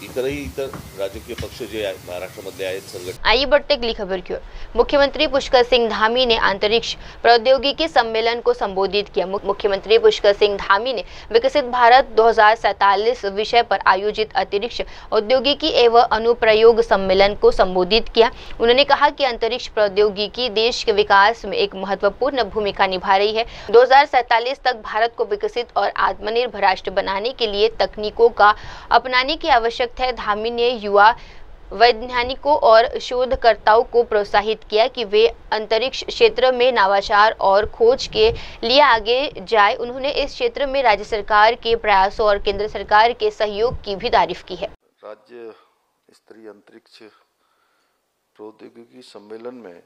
इतर राजकीय पक्ष जे महाराष्ट्रामध्ये आहेत संघटना। आइए बढ़ते अगली खबर की ओर। मुख्यमंत्री पुष्कर सिंह धामी ने अंतरिक्ष प्रौद्योगिकी सम्मेलन को संबोधित किया। मुख्यमंत्री पुष्कर सिंह धामी ने विकसित भारत 2047 विषय पर आयोजित अंतरिक्ष औद्योगिकी एवं अनुप्रयोग सम्मेलन को संबोधित किया। उन्होंने कहा कि अंतरिक्ष प्रौद्योगिकी देश के विकास में एक महत्वपूर्ण भूमिका निभा रही है। 2047 तक भारत को विकसित और आत्मनिर्भर राष्ट्र बनाने के लिए तकनीकों का अपनाने की आवश्यकता है। धामी ने युवा वैज्ञानिकों और शोधकर्ताओं को प्रोत्साहित किया कि वे अंतरिक्ष क्षेत्र में नवाचार और खोज के लिए आगे जाए। उन्होंने इस क्षेत्र में राज्य सरकार के प्रयासों और केंद्र सरकार के सहयोग की भी तारीफ की है। राज्य स्तरीय अंतरिक्ष प्रौद्योगिकी सम्मेलन में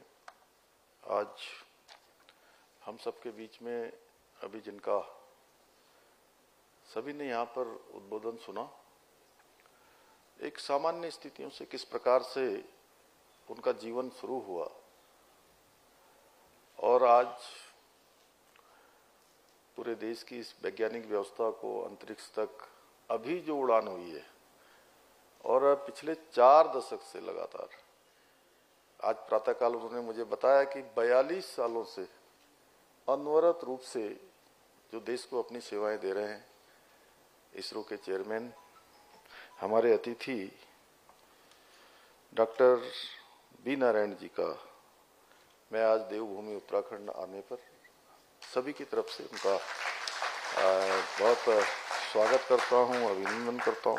आज हम सबके बीच में अभी जिनका सभी ने यहाँ पर उद्बोधन सुना, एक सामान्य स्थितियों से किस प्रकार से उनका जीवन शुरू हुआ और आज पूरे देश की इस वैज्ञानिक व्यवस्था को अंतरिक्ष तक अभी जो उड़ान हुई है और पिछले 4 दशक से लगातार, आज प्रातःकाल उन्होंने मुझे बताया कि 42 सालों से अनवरत रूप से जो देश को अपनी सेवाएं दे रहे हैं, इसरो के चेयरमैन हमारे अतिथि डॉक्टर बी नारायण जी का मैं आज देवभूमि उत्तराखंड आने पर सभी की तरफ से उनका बहुत स्वागत करता हूं, अभिनंदन करता हूं।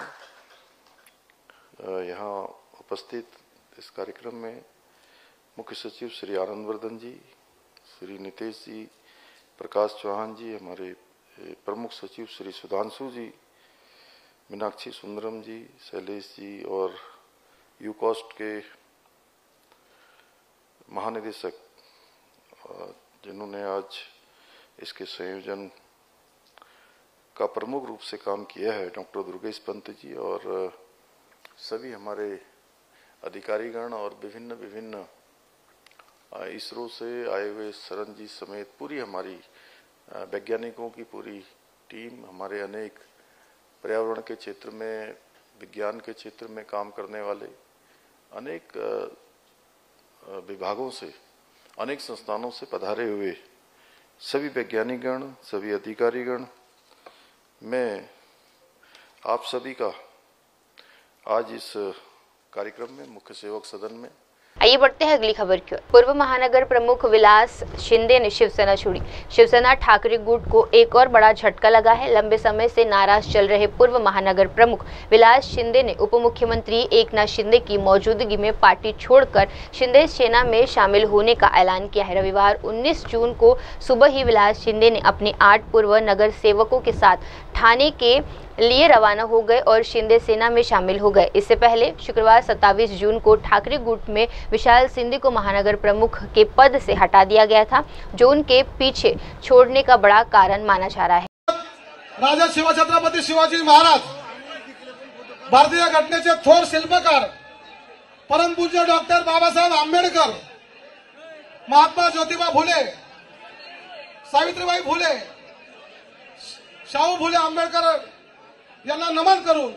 यहाँ उपस्थित इस कार्यक्रम में मुख्य सचिव श्री आनंदवर्धन जी, श्री नितेश जी, प्रकाश चौहान जी, हमारे प्रमुख सचिव श्री सुधांशु जी, मीनाक्षी सुंदरम जी, शैलेश जी और यूकॉस्ट के महानिदेशक जिन्होंने आज इसके संयोजन का प्रमुख रूप से काम किया है डॉक्टर दुर्गेश पंत जी और सभी हमारे अधिकारीगण और विभिन्न इसरो से आए हुए शरण जी समेत पूरी हमारी वैज्ञानिकों की पूरी टीम, हमारे अनेक पर्यावरण के क्षेत्र में, विज्ञान के क्षेत्र में काम करने वाले अनेक विभागों से, अनेक संस्थानों से पधारे हुए सभी वैज्ञानिकगण, सभी अधिकारीगण, मैं आप सभी का आज इस कार्यक्रम में मुख्य सेवक सदन में। आइए बढ़ते हैं अगली खबर की ओर। पूर्व महानगर प्रमुख विलास शिंदे ने शिवसेना छोड़ी। शिवसेना ठाकरे गुट को एक और बड़ा झटका लगा है। लंबे समय से नाराज चल रहे पूर्व महानगर प्रमुख विलास शिंदे ने उप मुख्यमंत्री एकनाथ शिंदे की मौजूदगी में पार्टी छोड़कर शिंदे सेना में शामिल होने का ऐलान किया है। रविवार 19 जून को सुबह ही विलास शिंदे ने अपने 8 पूर्व नगर सेवकों के साथ ठाणे के लिए रवाना हो गए और शिंदे सेना में शामिल हो गए। इससे पहले शुक्रवार 27 जून को ठाकरे गुट में विशाल शिंदे को महानगर प्रमुख के पद से हटा दिया गया था, जो उनके पीछे छोड़ने का बड़ा कारण माना जा रहा है। राजा शिवछत्रपती शिवाजी महाराज, भारतीय घटनेचे थोर शिल्पकार, परमपूज्य डॉक्टर बाबासाहेब आंबेडकर, महात्मा ज्योतिबा फुले, सावित्रीबाई फुले, शाहू फुले आंबेडकर यांना नमन करून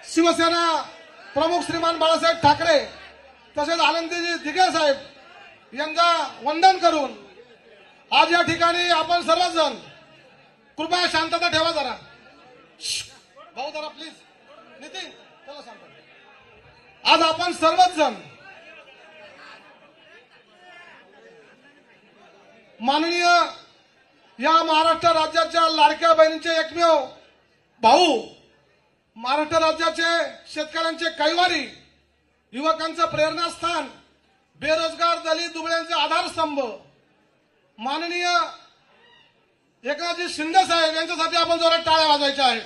शिवसेना प्रमुख श्रीमान बाळासाहेब ठाकरे तसेच आनंदीजी दिघे साहेब यांना वंदन करून आज या ठिकाणी आपण सर्वजण कृपया शांतता ठेवा जरा, भाऊ जरा प्लीज, नितीन चला शांत। आज आपण सर्वच जण माननीय या महाराष्ट्र राज्याच्या लाडक्या बहिणींचे एकमेव भाऊ, महाराष्ट्र राज्याचे शेतकऱ्यांचे कैवारी, युवकांचं प्रेरणास्थान, बेरोजगार दलित दुबळ्यांचे आधारस्तंभ माननीय एकनाथजी शिंदे साहेब यांच्यासाठी आपण जोरात टाळ्या वाजवायच्या आहेत।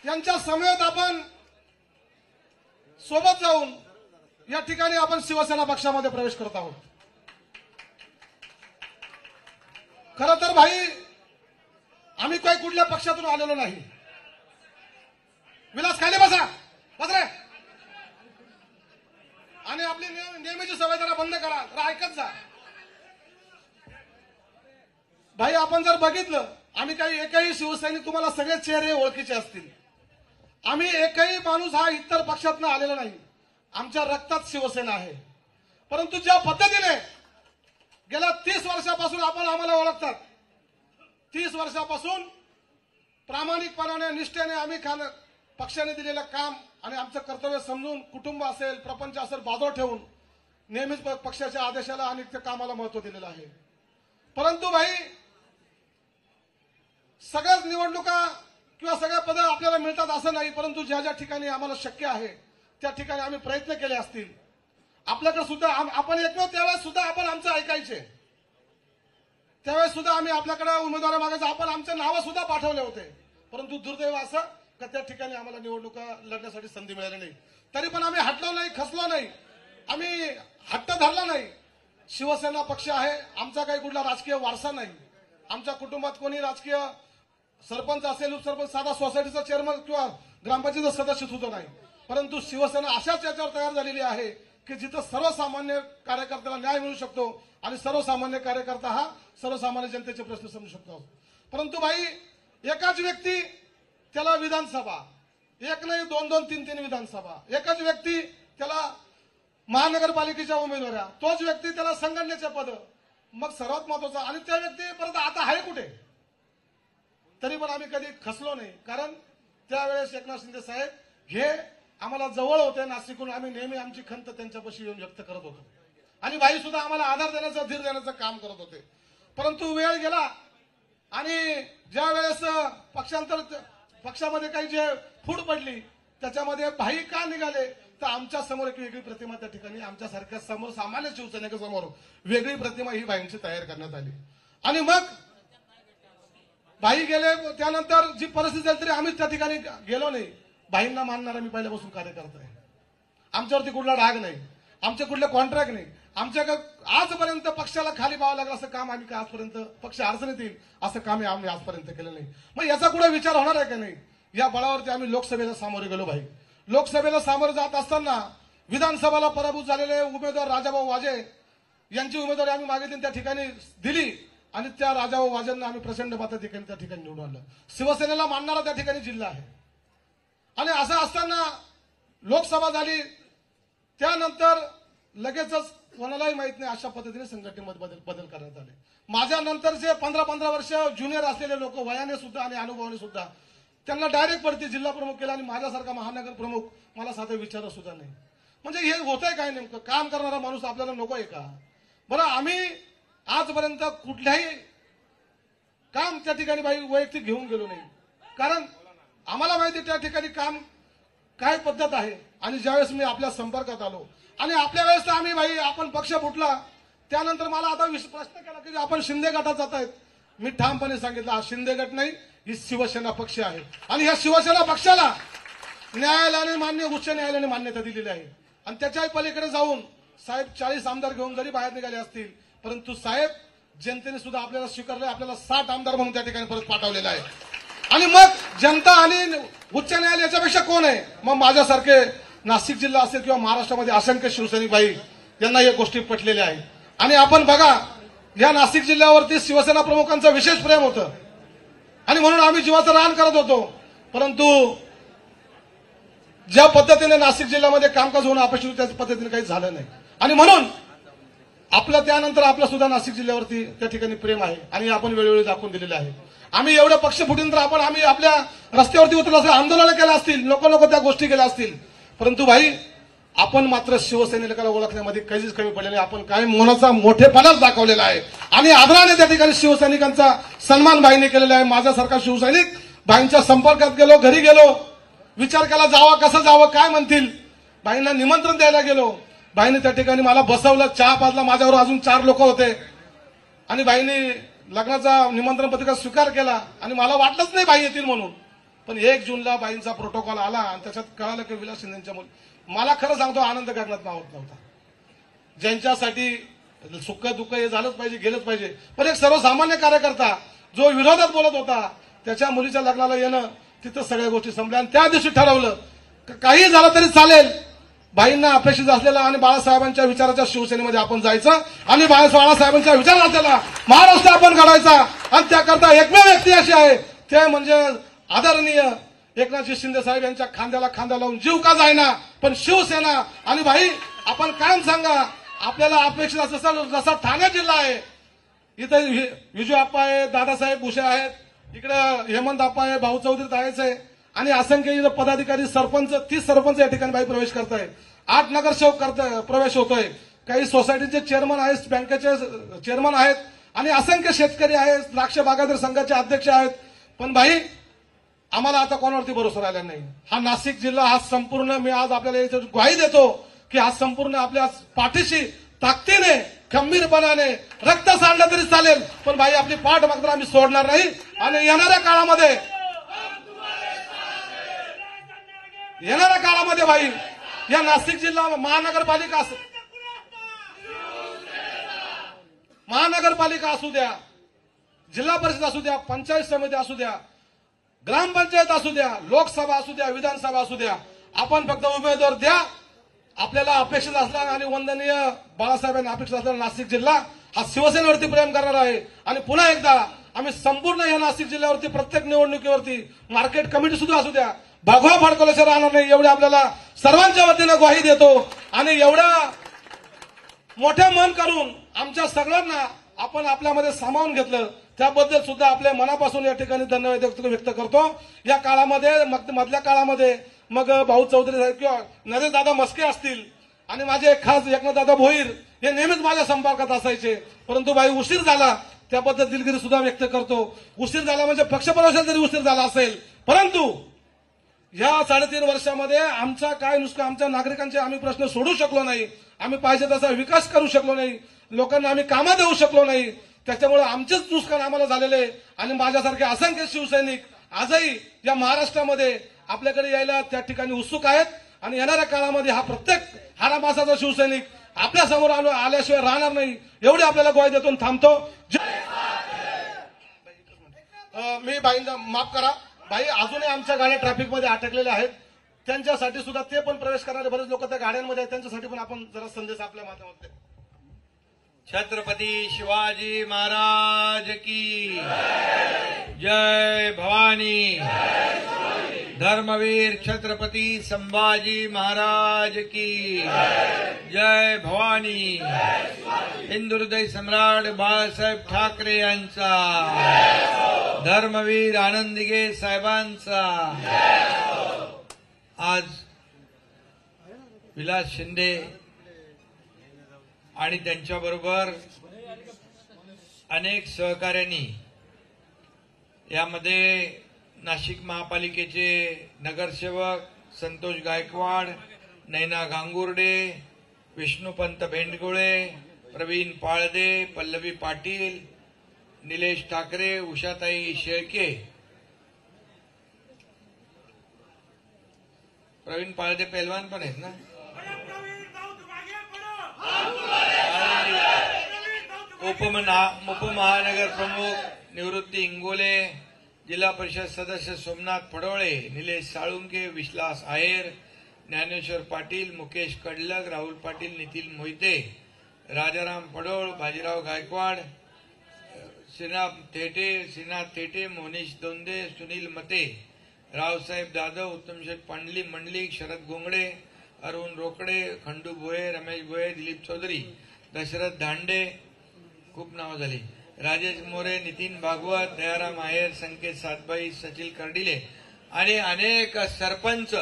यांच्या समेत आपण सोबत जाऊन या ठिकाणी आपण शिवसेना पक्षामध्ये प्रवेश करत आहोत। खरं तर भाई, आम्ही काही कुठल्या पक्षातून आलेलो नाही। विलास खाली बसा, बस रे, आणि आपली नेहमीची सवय जरा बंद करा, जरा ऐकत जा। भाई, आपण जर बघितलं, आम्ही काही एकही शिवसैनिक तुम्हाला सगळे चेहरे ओळखीचे असतील। आम्ही एकही माणूस हा इतर पक्षातून आलेला नाही। आमच्या रक्तात शिवसेना आहे। परंतु ज्या पद्धतीने गेल्या 30 वर्षापासून आपण आम्हाला ओळखतात, 30 वर्षापासून प्रामाणिकपणाने, निष्ठेने आम्ही पक्षाने दिलेलं काम आणि आमचं कर्तव्य समजून कुटुंब असेल, प्रपंच असेल बाजूला ठेवून नेहमीच पक्षाच्या आदेशाला आणि त्या कामाला महत्त्व दिलेलं आहे। परंतु भाई, सगळ्याच निवडणुका किंवा सगळ्या पदं आपल्याला मिळतात असं नाही, परंतु ज्या ज्या ठिकाणी आम्हाला शक्य आहे त्या ठिकाणी आम्ही प्रयत्न केले असतील। आपल्याकडे सुद्धा आपण एकमेव त्यावेळेस सुद्धा आपण आमचं ऐकायचे, त्यावेळेस सुद्धा आम्ही आपल्याकडे उमेदवार मागायचं, आपण आमचे नावं सुद्धा पाठवले होते। परंतु दुर्दैव असं की त्या ठिकाणी आम्हाला निवडणुका लढण्यासाठी संधी मिळाली नाही। तरी पण आम्ही हटलो नाही, खचलो नाही, आम्ही हट्ट धरला नाही। शिवसेना पक्ष आहे, आमचा काही कुठला राजकीय वारसा नाही। आमच्या कुटुंबात कोणी राजकीय सरपंच असेल, उपसरपंच, साधा सोसायटीचा चेअरमन किंवा ग्रामपंचायतीचा सदस्य सुद्धा नाही। परंतु शिवसेना अशाच याच्यावर तयार झालेली आहे की जिथं सर्वसामान्य कार्यकर्त्याला न्याय मिळू शकतो आणि सर्वसामान्य कार्यकर्ता हा सर्वसामान्य जनतेचे प्रश्न समजू शकतो। परंतु भाई, एकाच व्यक्ती त्याला विधानसभा, एक नाही 2-2, 3-3 विधानसभा, एकच व्यक्ती त्याला महानगरपालिकेच्या उमेदवाऱ्या, तोच व्यक्ती त्याला संघटनेचे पद, मग सर्वात महत्वाचा, आणि त्या व्यक्ती परत आता आहे कुठे? तरी पण आम्ही कधी खचलो नाही, कारण त्यावेळेस एकनाथ शिंदे साहेब हे आम्हाला जवळ होते नाशिकहून। आम्ही नेहमी आमची खंत त्यांच्यापाशी येऊन व्यक्त करत होतो आणि भाई सुद्धा आम्हाला आधार देण्याचं, धीर देण्याचं काम करत होते। परंतु वेळ गेला आणि ज्या वेळेस पक्षामध्ये काही जे फूट पडली त्याच्यामध्ये भाई का निघाले, तर आमच्या समोर एक वेगळी प्रतिमा त्या ठिकाणी आमच्यासारख्या समोर सामान्य शिवसैनिकांसमोर वेगळी प्रतिमा ही भाईंची तयार करण्यात आली। आणि मग भाई गेले, त्यानंतर जी परिस्थिती झाली तरी आम्ही त्या ठिकाणी गेलो नाही। भाईंना मानणारा मी पहिल्यापासून कार्यकर्ता आहे, आमच्यावरती कुठला राग नाही। आमचे कुठले कॉन्ट्रॅक्ट नाही, आमच्याकडे आजपर्यंत पक्षाला खाली पाहावं लागलं असं काम आम्ही आजपर्यंत, पक्ष अडचणीत येईल असं काम आम्ही आजपर्यंत केलं नाही. मग याचा कुठे विचार होणार आहे का नाही? या बळावरती आम्ही लोकसभेला सामोरे गेलो भाई. लोकसभेला सामोरे जात असताना विधानसभेला पराभूत झालेले उमेदवार राजाभाऊ वाजे यांची उमेदवारी आम्ही मागितली, त्या ठिकाणी दिली आणि त्या राजाभाऊ वाजेंना आम्ही प्रचंड मताधिक्याने त्या ठिकाणी निवडून आणलं. शिवसेनेला मानणारा त्या ठिकाणी जिल्हा आहे. आणि असं असताना लोकसभा झाली, त्यानंतर लगेचच कोणालाही माहित नाही अशा पद्धतीने संघटनेमध्ये बदल करण्यात आले. माझ्या नंतरचे 15-15 वर्ष ज्युनियर असलेले लोक वयाने सुद्धा आणि अनुभवाने सुद्धा त्यांना डायरेक्ट पडते जिल्हा प्रमुख केला आणि माझ्यासारखा महानगर प्रमुख मला साधं विचारत सुद्धा नाही. म्हणजे हे होतंय काय नेमकं? काम करणारा माणूस आपल्याला नको आहे का? बरं, आम्ही आजपर्यंत कुठल्याही काम त्या ठिकाणी बाई वैयक्तिक घेऊन गेलो नाही, कारण आम्हाला माहिती त्या ठिकाणी काम काय पद्धत आहे. आणि ज्यावेळेस मी आपल्या संपर्कात आलो आणि आपल्या वेळेस तर आम्ही भाई आपण पक्ष फुटला, त्यानंतर मला आता प्रश्न केला की आपण शिंदे गटात जात आहेत. मी ठामपणे सांगितलं हा शिंदे गट नाही, ही शिवसेना पक्ष आहे. आणि ह्या शिवसेना पक्षाला न्यायालयाने उच्च न्यायालयाने मान्यता दिलेली आहे. आणि त्याच्या पलीकडे जाऊन साहेब 40 आमदार घेऊन जरी बाहेर निघाले असतील, परंतु साहेब जनतेने सुद्धा आपल्याला स्वीकारले, आपल्याला 60 आमदार म्हणून त्या ठिकाणी परत पाठवलेला आहे. आणि मग जनता आणि उच्च न्यायालय याच्यापेक्षा कोण आहे? मग माझ्यासारखे नाशिक जिल्हा असेल किंवा महाराष्ट्रामध्ये असंख्य शिवसैनिक भाई यांना या गोष्टी पटलेल्या आहेत. आणि आपण बघा, या नाशिक जिल्ह्यावरती शिवसेना प्रमुखांचं विशेष प्रेम होतं आणि म्हणून आम्ही जीवाचं रान करत होतो. परंतु ज्या पद्धतीने नाशिक जिल्ह्यामध्ये कामकाज होणं अपेक्षित त्या पद्धतीने काही झालं नाही. आणि म्हणून आपलं त्यानंतर आपलं सुद्धा नाशिक जिल्ह्यावरती त्या ठिकाणी प्रेम आहे आणि आपण वेळोवेळी दाखवून दिलेले आहे. आम्ही एवढे पक्ष फुटून तर आम्ही आपल्या रस्त्यावरती उतरलो असतील, आंदोलन केलं असतील, नको त्या गोष्टी केल्या असतील, परंतु भाई आपण मात्र शिवसैनिकाला ओळखण्यामध्ये काहीच कमी पडले नाही. आपण काही मोलाचा मोठेपणाच दाखवलेला आहे आणि आदराने त्या ठिकाणी शिवसैनिकांचा सन्मान भाईने केलेला आहे. माझ्यासारखा शिवसैनिक भाईंच्या संपर्कात गेलो, घरी गेलो, विचार केला जावा, कसं जावं, काय म्हणतील. भाईंना निमंत्रण द्यायला गेलो, भाईने त्या ठिकाणी मला बसवलं, चहा पाजला, माझ्यावर अजून 4 लोक होते आणि भाईने लग्नाचा निमंत्रण पत्रिका स्वीकार केला आणि मला वाटलंच नाही बाई येतील म्हणून. पण 1 जूनला बाईंचा प्रोटोकॉल आला आणि त्याच्यात कळालं की विलास शिंदेच्या मुली. मला खरं सांगतो आनंद गगनात मावत नव्हता. ज्यांच्यासाठी सुख दुःख हे झालंच पाहिजे, गेलंच पाहिजे, पण एक सर्वसामान्य कार्यकर्ता जो विरोधात बोलत होता त्याच्या मुलीच्या लग्नाला येणं, तिथं सगळ्या गोष्टी संपल्या. आणि त्या दिवशी ठरवलं काही झालं तरी चालेल, भाईंना अपेक्षित असलेला आणि बाळासाहेबांच्या विचाराच्या शिवसेनेमध्ये आपण जायचं आणि बाळासाहेबांच्या विचार असलेला महाराष्ट्र आपण घडायचा. आणि त्याकरता एकमेव व्यक्ती अशी आहे ते म्हणजे आदरणीय एकनाथजी शिंदे साहेब यांच्या खांद्याला खांदा लावून जीव का जायना पण शिवसेना. आणि भाई आपण कायम सांगा, आपल्याला अपेक्षित असं जसा ठाणे जिल्हा आहे, इथं विजू आप्पा आहे, दादासाहेब भुसे आहेत, इकडे हेमंत आप्पा आहे, भाऊ चौधरी तायच आहे आणि असंख्य इथं पदाधिकारी, सरपंच, 30 सरपंच या ठिकाणी बाई प्रवेश करताय, 8 नगरसेवक प्रवेश होतोय, काही सोसायटीचे चेअरमन आहेत, बँकेचे चेअरमन आहेत आणि असंख्य शेतकरी आहेत, द्राक्ष बागायतदार संघाचे अध्यक्ष आहेत. पण भाई आम्हाला आता कोणावरती भरोसा राहिला नाही. हा नाशिक जिल्हा हा संपूर्ण, मी आज आपल्याला ग्वाही देतो की हा संपूर्ण आपल्या पाठीशी ताकदीने, खंबीरपणाने रक्त सांडलं तरी चालेल, पण भाई आपली पाठ मात्र आम्ही सोडणार नाही. आणि येणाऱ्या काळामध्ये भाई या नाशिक जिल्हा महानगरपालिका असू द्या, जिल्हा परिषद असू द्या, पंचायत समिती असू द्या, ग्रामपंचायत असू द्या, लोकसभा असू द्या, विधानसभा असू द्या, आपण फक्त उमेदवार द्या. आपल्याला अपेक्षित असलेला आणि वंदनीय बाळासाहेबांना अपेक्षित असलेला नाशिक जिल्हा हा शिवसेनेवरती प्रेम करणार आहे. आणि पुन्हा एकदा आम्ही संपूर्ण या नाशिक जिल्ह्यावरती प्रत्येक निवडणुकीवरती मार्केट कमिटी सुद्धा असू द्या, भगवा फडकवल्याशिवाय राहणार नाही, एवढे आपल्याला सर्वांच्या वतीनं ग्वाही देतो. आणि एवढा मोठं मन करून आमच्या सगळ्यांना आपण आपल्यामध्ये सामावून घेतलं त्याबद्दल सुद्धा आपल्या मनापासून या ठिकाणी धन्यवाद व्यक्त करतो. या काळामध्ये मधल्या काळामध्ये मग भाऊ चौधरी साहेब किंवा नरेशदादा मस्के असतील आणि माझे खास एकनाथदादा भोईर हे नेहमीच माझ्या संपर्कात असायचे, परंतु भाई उशीर झाला त्याबद्दल दिलगिरी सुद्धा व्यक्त करतो. उशीर झाला म्हणजे पक्षप्रवेशाला जरी उशीर झाला असेल, परंतु या 3.5 वर्षामध्ये आमचा काय नुसतं आमच्या नागरिकांचे आम्ही प्रश्न सोडू शकलो नाही, आम्ही पाहिजे तसा विकास करू शकलो नाही, लोकांना आम्ही कामं देऊ शकलो नाही. त्याच्यामुळे आमचेच नुकसान आम्हाला झालेले. आणि माझ्यासारखे असंख्य शिवसैनिक आजही या महाराष्ट्रामध्ये आपल्याकडे यायला त्या ठिकाणी उत्सुक आहेत. आणि येणाऱ्या काळामध्ये हारा मासाचा शिवसैनिक आपल्या समोर आल्याशिवाय राहणार नाही एवढी आपल्याला ग्वाही देतो. थांबतो. मी बाईंना माफ करा. बाई अजूनही आमच्या गाड्या ट्रॅफिकमध्ये अटकलेल्या आहेत. त्यांच्यासाठी सुद्धा ते पण प्रवेश करणारे बरेच लोक त्या गाड्यांमध्ये आहेत. त्यांच्यासाठी पण आपण जरा संदेश आपल्या माध्यमातून. छत्रपती शिवाजी महाराज की जय भवानी. धर्मवीर छत्रपती संभाजी महाराज की जय भवानी. हिंदुहृदय सम्राट बाळासाहेब ठाकरे यांचा, धर्मवीर आनंदीगे साहेबांचा. आज विलास शिंदे आणि त्यांच्याबरोबर अनेक सहकाऱ्यांनी यामध्ये नाशिक महापालिकेचे नगरसेवक संतोष गायकवाड, नैना गांगुर्डे, विष्णुपंत भेंडगुळे, प्रवीण पाळदे, पल्लवी पाटील, निलेश ठाकरे, उषाताई शेळके. प्रवीण पाळदे पहलवान पण आहेत ना. उपमहानगर प्रमुख निवृत्ती इंगोले, जिल्हा परिषद सदस्य सोमनाथ फडोळे, निलेश साळुंके, विश्वास आहेर, ज्ञानेश्वर पाटील, मुकेश कडलक, राहुल पाटील, नितीन मोहिते, राजाराम पडोळ, बाजीराव गायकवाड, श्रीनाथ थेटे, मोनीश दोंदे, सुनील मते, रावसाहेब जाधव, उत्तमशेठ पांडली मंडलिक, शरद गोंगडे, अरुण रोकडे, खंडू भोये, रमेश भोये, दिलीप चौधरी, दशरथ धांडे, खूप नाव झाली, राजेश मोरे, नितीन भागवत, दयाराम आहेर, संकेत सातबाई, सचिल कर्डिले आणि अनेक सरपंच.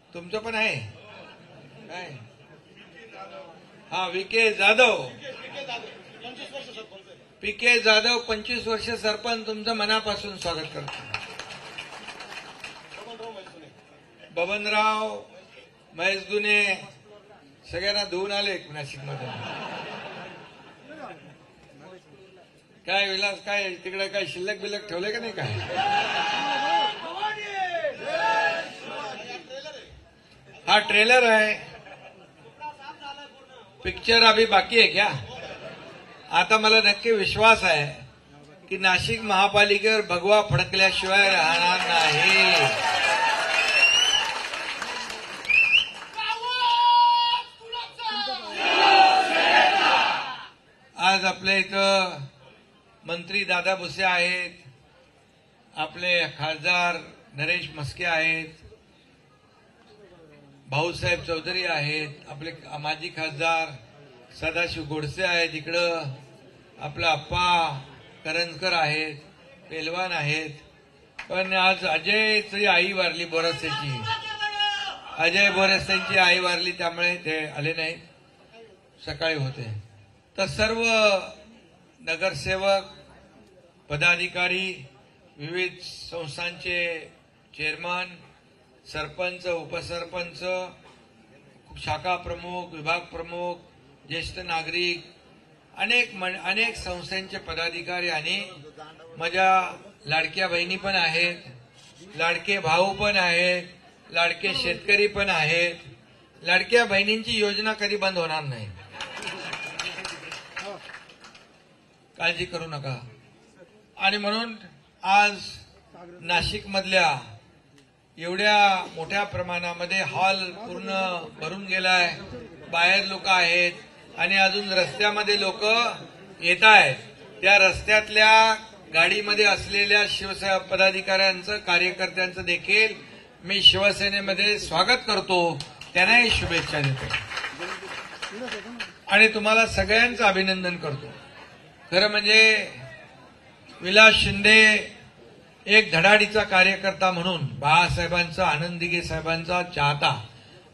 तुमचं पण आहे काय? हा, विके जाधव, पीके जाधव 25 वर्ष सरपंच. तुमचं मनापासून स्वागत करतो. बबनराव महेश दुने सगळ्यांना धुवून आले नाशिकमध्ये. काय विलास, काय तिकडे काय शिल्लक बिल्लक ठेवले का नाही? काय हा ट्रेलर आहे. पिक्चर अभी बाकी है क्या? आता मला नक्की विश्वास आहे की नाशिक महापालिकेवर भगवा फडकल्याशिवाय राहणार नाही. आज आपल्या इथं मंत्री दादा भुसे आहेत, आपले खासदार नरेश म्हस्के आहेत, भाऊसाहेब चौधरी आहेत, आपले माजी खासदार सदाशिव गोडसे आहेत, इकडं आपला अप्पा करंजकर आहेत, पेलवान आहेत. पण आज अजयची आई वारली, बोरसेची अजय बोरसेची आई वारली, त्यामुळे ते आले नाहीत. सकाळी होते. तर सर्व नगरसेवक, पदाधिकारी, विविध संस्थांचे चेअरमन, सरपंच, उपसरपंच, शाखा प्रमुख, विभाग प्रमुख, ज्येष्ठ नागरिक, अनेक संस्थांचे पदाधिकारी आणि माझ्या लाडक्या बहिणी पण आहेत, लाडके भाऊ पण आहेत, लाडके शेतकरी पण आहेत. लाडक्या बहिणींची योजना कधी बंद होणार नाही, काळजी करू नका. आणि म्हणून आज नाशिकमधल्या एवढ्या मोठ्या प्रमाणामध्ये हॉल पूर्ण भरून गेलाय. बाहेर लोक आहेत आणि अजून रस्त्यामध्ये लोक येत आहेत. त्या रस्त्यातल्या गाडीमध्ये असलेल्या शिवसेना पदाधिकाऱ्यांचं, कार्यकर्त्यांचं देखील मी शिवसेनेमध्ये स्वागत करतो. त्यांनाही शुभेच्छा देतो आणि तुम्हाला सगळ्यांचं अभिनंदन करतो. खरं म्हणजे विलास शिंदे एक धडाडीचा कार्यकर्ता म्हणून, बाळासाहेबांचा, आनंदीगे साहेबांचा चाहता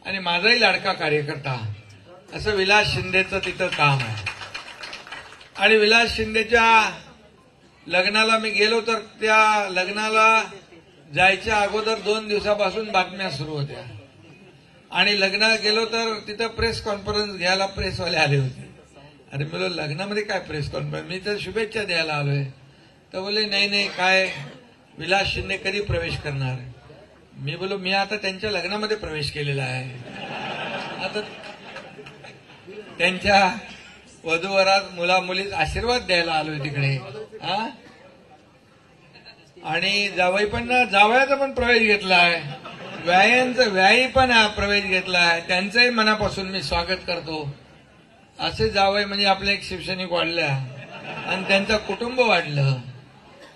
आणि माझाही लाडका कार्यकर्ता, असं विलास शिंदेचं तिथं काम आहे. आणि विलास शिंदेच्या लग्नाला मी गेलो तर त्या लग्नाला जायच्या अगोदर 2 दिवसापासून बातम्या सुरू होत्या. आणि लग्नाला गेलो तर तिथं प्रेस कॉन्फरन्स घ्यायला प्रेसवाले आले होते. अरे मला लग्नामध्ये काय प्रेस कॉन्फरन्स, मी तर शुभेच्छा द्यायला आलोय. तर बोले नाही काय विलास शिंदे कधी प्रवेश करणार. मी बोलो मी आता त्यांच्या लग्नामध्ये प्रवेश केलेला आहे, आता त्यांच्या वधूवरात मुला मुलीत आशीर्वाद द्यायला आलोय तिकडे. हा, आणि जावयाचा पण प्रवेश घेतलाय, व्यायी पण प्रवेश घेतलाय, त्यांचंही मनापासून मी स्वागत करतो. असे जावई म्हणजे आपलं एक शिवसैनिक वाढला आणि त्यांचं कुटुंब वाढलं.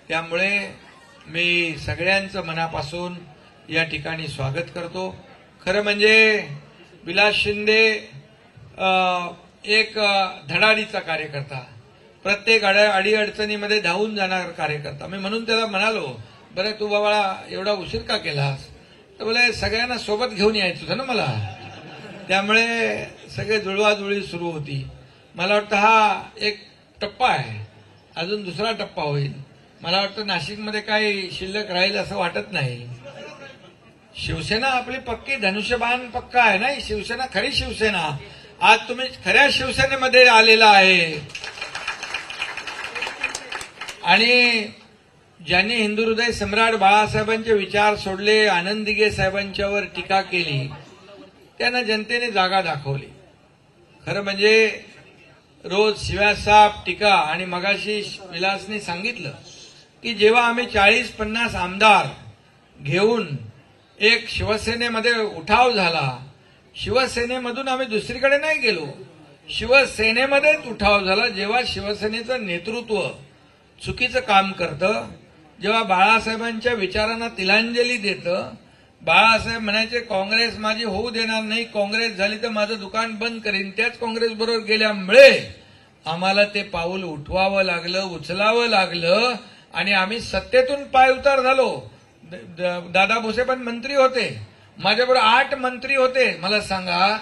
त्यामुळे मी सगळ्यांचं मनापासून या ठिकाणी स्वागत करतो. खरं म्हणजे विलास शिंदे एक धडाडीचा कार्यकर्ता, प्रत्येक अडीअडचणीमध्ये धावून जाणारा कार्यकर्ता. मी म्हणून त्याला म्हणालो, बरं तू बाबा एवढा उशीर का केलास? तर बोले सगळ्यांना सोबत घेऊन यायचं होतं ना मला, त्यामुळे सगळे जुळवाजुळवी सुरू होती. मला वाटतं हा एक टप्पा आहे, अजून दुसरा टप्पा होईल. मला वाटतं नाशिकमध्ये काही शिल्लक राहील असं वाटत नाही. शिवसेना आपली पक्की धनुष्यबाण पक्का आहे ना, शिवसेना खरी शिवसेना. आज तुम्ही खऱ्या शिवसेनेमध्ये आलेला आहे. आणि ज्यांनी हिंदू हृदय सम्राट बाळासाहेबांचे विचार सोडले, आनंद दिघे साहेबांच्यावर टीका केली, त्यांना जनतेने जागा दाखवली. खरं म्हणजे रोज शिव्यासाप टीका. आणि मगाशी विलासने सांगितलं की जेव्हा आम्ही 40-50 आमदार घेऊन एक शिवसेनेमध्ये उठाव झाला, शिवसेनेमधून आम्ही दुसरीकडे नाही गेलो, शिवसेनेमध्येच उठाव झाला. जेव्हा शिवसेनेचं नेतृत्व चुकीचं काम करतं, जेव्हा बाळासाहेबांच्या विचारांना तिलांजली देतं, बाळासाहेब म्हणायचे काँग्रेस माझी होऊ देणार नाही, काँग्रेस झाली तर माझं दुकान बंद करीन, त्याच काँग्रेस बरोबर गेल्यामुळे आम्हाला ते पाऊल उठवावं लागलं, उचलावं लागलं आणि आम्ही सत्तेतून पायउतार झालो. दादा भुसे पण मंत्री होते, माझ्याबरोबर 8 मंत्री होते. मला सांगा,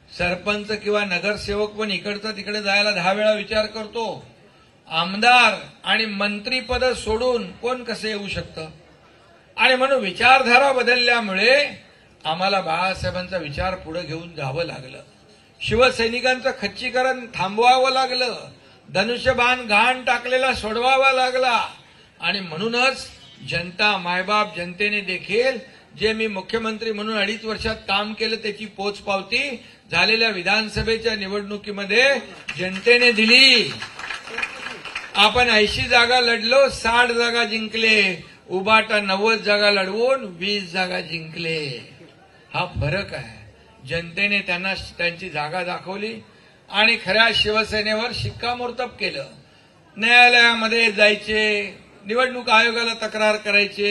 सरपंच किंवा नगरसेवक पण इकडचं तिकडे जायला 10 वेळा विचार करतो. आमदार आणि मंत्रीपद सोडून कोण कसं येऊ शकतं? आणि म्हणून विचारधारा बदलल्यामुळे आम्हाला बाळासाहेबांचा विचार पुढे घेऊन जावं लागलं. शिवसैनिकांचं खच्चीकरण थांबवावं लागलं, धनुष्यबाण घाण टाकलेला सोडवावा लागला. आणि म्हणूनच जनता, मायबाप जनतेने देखील जे मी मुख्यमंत्री म्हणून 2.5 वर्षात काम केलं त्याची पोचपावती झालेल्या विधानसभेच्या निवडणुकीमध्ये जनतेने दिली. आपण 80 जागा लढलो, 60 जागा जिंकले. उबाटा 90 जागा लढवून 20 जागा जिंकले. हा फरक आहे. जनतेने त्यांना त्यांची जागा दाखवली आणि खऱ्या शिवसेनेवर शिक्कामोर्तब केलं. न्यायालयामध्ये जायचे, निवडणूक आयोगाला तक्रार करायचे,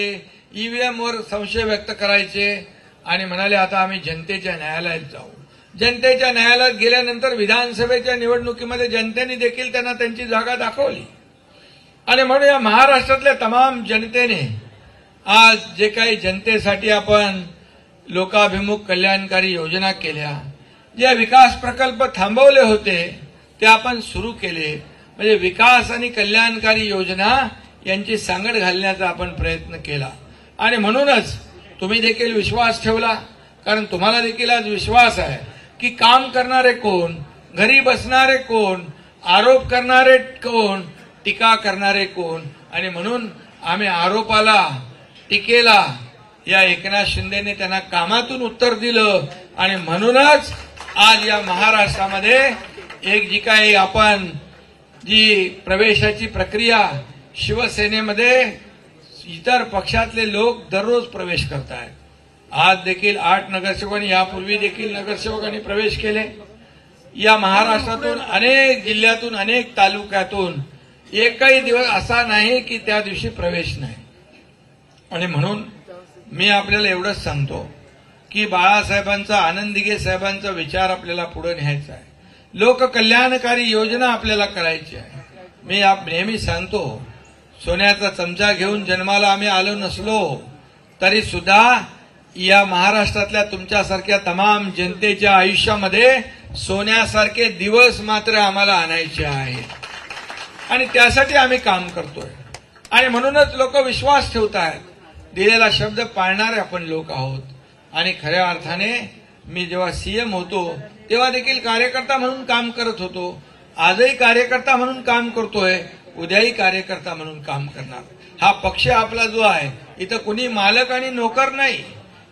ईव्हीएमवर संशय व्यक्त करायचे आणि म्हणाले आता आम्ही जनतेच्या न्यायालयात जाऊ. जनतेच्या न्यायालयात गेल्यानंतर विधानसभेच्या निवडणुकीमध्ये जनतेने देखील त्यांना त्यांची जागा दाखवली. आणि म्हणून या महाराष्ट्रातल्या तमाम जनतेने आज जे काही जनतेसाठी आपण लोकाभिमुख कल्याणकारी योजना केल्या, जे विकास प्रकल्प थांबवले होते ते आपण सुरू केले. म्हणजे विकास आणि कल्याणकारी योजना यांची सांगड घालण्याचा आपण प्रयत्न केला. आणि म्हणूनच तुम्ही देखील विश्वास ठेवला, कारण तुम्हाला देखील आज विश्वास आहे की काम करणारे कोण, घरी बसणारे कोण, आरोप करणारे कोण, टीका करणारे कोण. आणि म्हणून आम्ही आरोपाला, टीकेला या एकनाथ शिंदेने त्यांना कामातून उत्तर दिलं. आणि म्हणूनच आज या महाराष्ट्रामध्ये एक जी काही आपण जी प्रवेशाची प्रक्रिया शिवसेनेमध्ये इतर पक्षातले लोक दररोज प्रवेश करत आहेत. आज देखील 8 नगरसेवकांनी, यापूर्वी देखील नगरसेवकांनी प्रवेश केले. या महाराष्ट्रातून अनेक जिल्ह्यातून, अनेक तालुक्यातून एकही दिवस असा नाही की त्या दिवशी प्रवेश नाही. आणि म्हणून मी आपल्याला एवढंच सांगतो की बाळासाहेबांचा, आनंद दिघे साहेबांचा विचार आपल्याला पुढे न्यायचा आहे. लोककल्याणकारी योजना आपल्याला करायची आहे. मी नेहमी सांगतो, सोन्याचा चमचा घेऊन जन्माला आम्ही आलो नसलो तरी सुद्धा या महाराष्ट्रातल्या तुमच्यासारख्या तमाम जनतेच्या आयुष्यामध्ये सोन्यासारखे दिवस मात्र आम्हाला आणायचे आहेत. आणि त्यासाठी आम्ही काम करतोय. आणि म्हणूनच लोक विश्वास ठेवत आहेत. दिलेला शब्द पाळणारे आपण लोक आहोत. आणि खऱ्या अर्थाने मी जेव्हा सीएम होतो तेव्हा देखील कार्यकर्ता म्हणून काम करत होतो. आजही कार्यकर्ता म्हणून काम करतोय, उद्याही कार्यकर्ता म्हणून काम करणार. हा पक्ष आपला जो आहे इथं कुणी मालक आणि नोकर नाही,